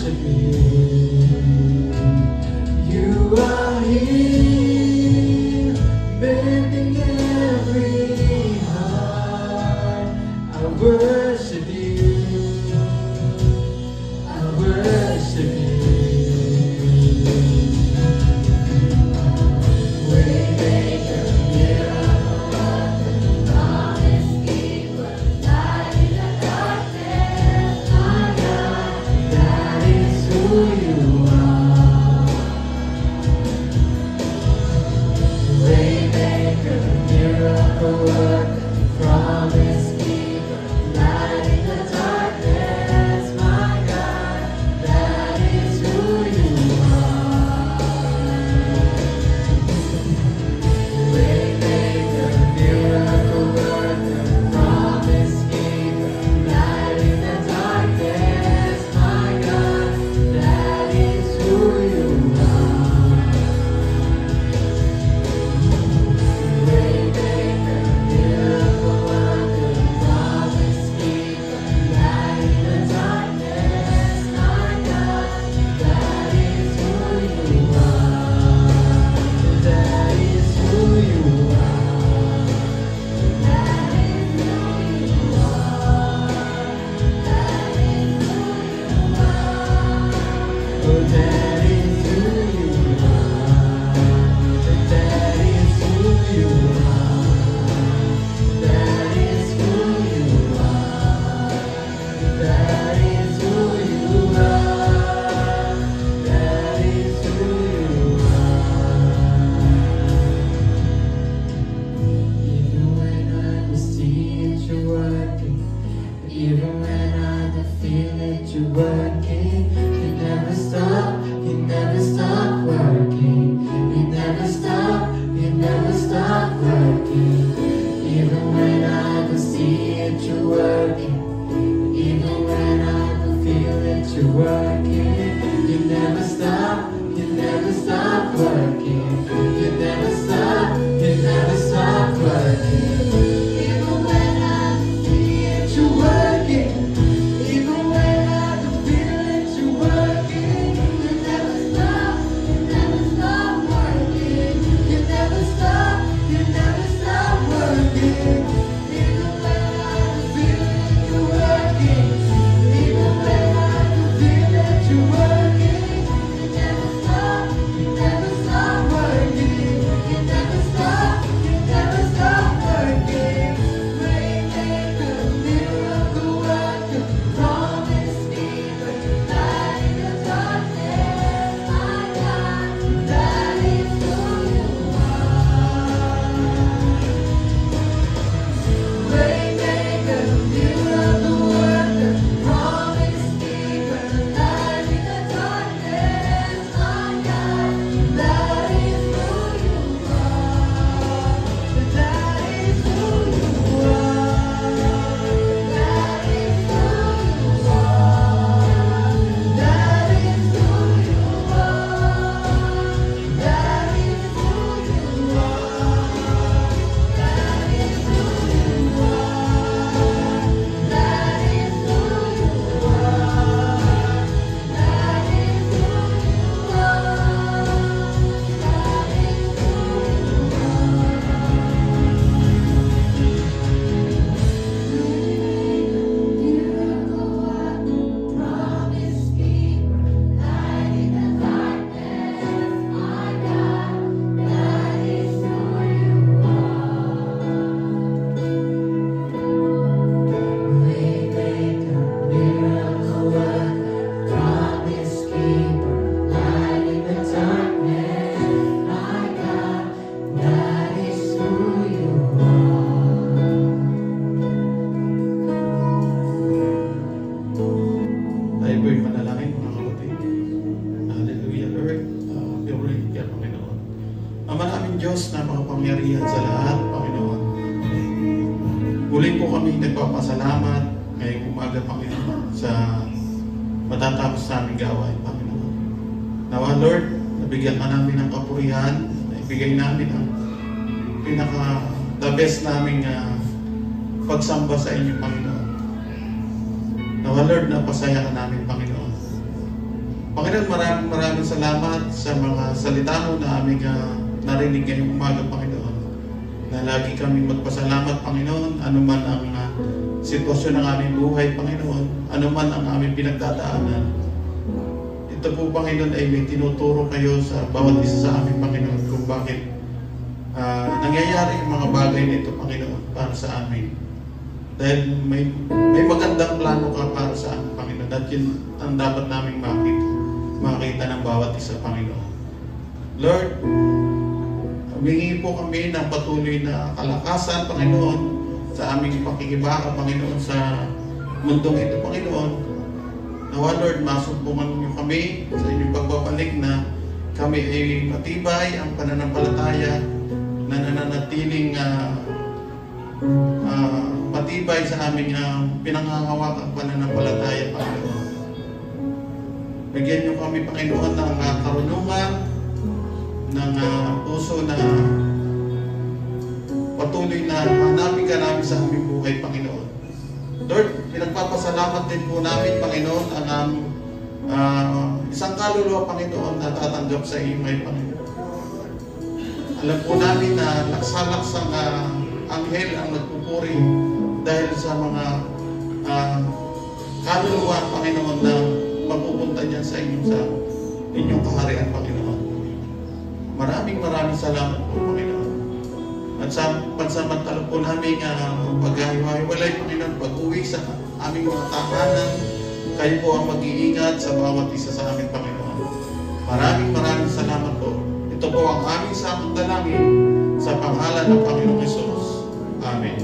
worship you. You are here, bending every heart. I worship you. I worship you. Waymaker, miracle worker, promise keeper, light in the darkness, my God, that is who you are. Waymaker, miracle worker, promise keeper, light in the darkness, my God, that is who you are. Waymaker, miracle worker, promise keeper, light in the darkness, my God, that is who you are. Waymaker, miracle worker, promise keeper, light in the darkness, my God, that is who you are. That is who you are. That is who you are. That is who you are. Oh, that is who you are. That is who you are. That is who you are. That is who you are. That is who you are. Even when I don't see it, you're working. Even when I don't feel it, you're working. You never stop working. You never stop working. Even when I don't see it, you're working. Even when I don't feel it, you're working. You never stop working. You never stop working. Even when I don't see it, you're working. Even when I don't feel it, you're working. You never stop working. You never stop working. Even when I don't feel it, you're working. Even when I don't feel it, you're working. You never stop working. You never stop working. Waymaker, miracle worker, promise keeper, light in the darkness, my God, that is who you are. Waymaker, miracle worker, promise keeper, light in the darkness, my God, that is who you are. That is who you are. That is who you are. That is who you are. That is who you are. That is who you are. That is who you are. That is who you Miracle worker, promise keeper, light in the darkness, my God, that is who you are. Waymaker, miracle worker, promise keeper, light in the darkness, my God, that is who you are. Tayo po'y manalangin, mga kapatid. Hallelujah, Lord. Purihin ka, Panginoon. Ama naming Diyos na makapangyarihan sa lahat, Panginoon. Muli po kami nagpapasalamat ngayong umaga, Panginoon, sa matatapos namin gawain, Panginoon. Nawa, Lord, nabigyan ka namin ng kapurihan, naibigay namin ang the best naming pagsamba sa inyo, Panginoon. Nawa, Lord, napasaya ka namin, Panginoon. Panginoon, maraming salamat sa mga salita mo na aming narinig ngayong umaga, Panginoon. Na lagi kami magpasalamat, Panginoon, anuman ang sitwasyon ng aming buhay, Panginoon, anuman ang aming pinagdadaanan. Ito po, Panginoon, ay may tinuturo kayo sa bawat isa sa aming, Panginoon, kung bakit nangyayari ang mga bagay na ito, Panginoon, para sa amin. Dahil may magandang plano ka para sa amin, Panginoon, at yun ang dapat naming makita ng bawat isa, Panginoon. Lord, humingi po kami ng patuloy na kalakasan, Panginoon, sa aming pakikibaka, Panginoon, sa mundong ito, Panginoon. Nawa, Lord, masumpungan niyo kami sa inyong pagbabalik na kami ay matibay ang pananampalataya na nananatiling matibay sa aming pinangangawakang pananampalataya, Panginoon. Bigyan niyo kami, Panginoon, ng karunungan, ng puso na patuloy na hanapin ka namin sa aming buhay, Panginoon. Lord, pinagpapasalamat din po namin, Panginoon, ang isang kaluluwa, Panginoon, na tatanggap sa iyo ngayon, Panginoon. Alam po namin na laksalaksang anghel ang nagpupuri dahil sa mga kaluluwa, Panginoon, na mapupunta niyan sa inyong kaharian, Panginoon. Maraming salamat po, Panginoon. At sa pansamantala po namin pag-hiwalay, Panginoon, pag-uwi sa aming mga tahanan, kayo po ang mag-iingat sa bawat isa sa amin, Panginoon. Maraming salamat po. Ito po ang aming samang dalangin sa pangalan ng Panginoong Hesus. Amen.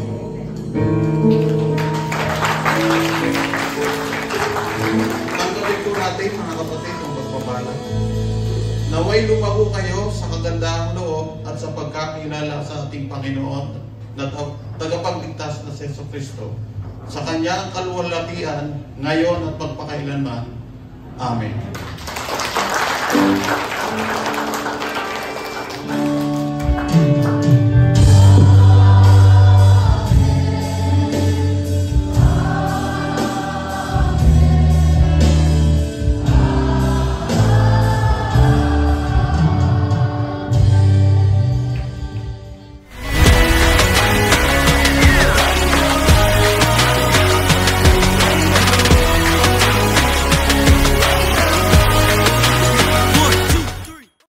Tanggapin po natin, mga kapatid, ang pagpapala. Naway lumago kayo sa kagandahang loob at sa pagkakilala sa ating Panginoon na tagapagligtas na si Jesucristo. Sa Kanya ang kaluwalhatian ngayon at magpakailanman. Amen.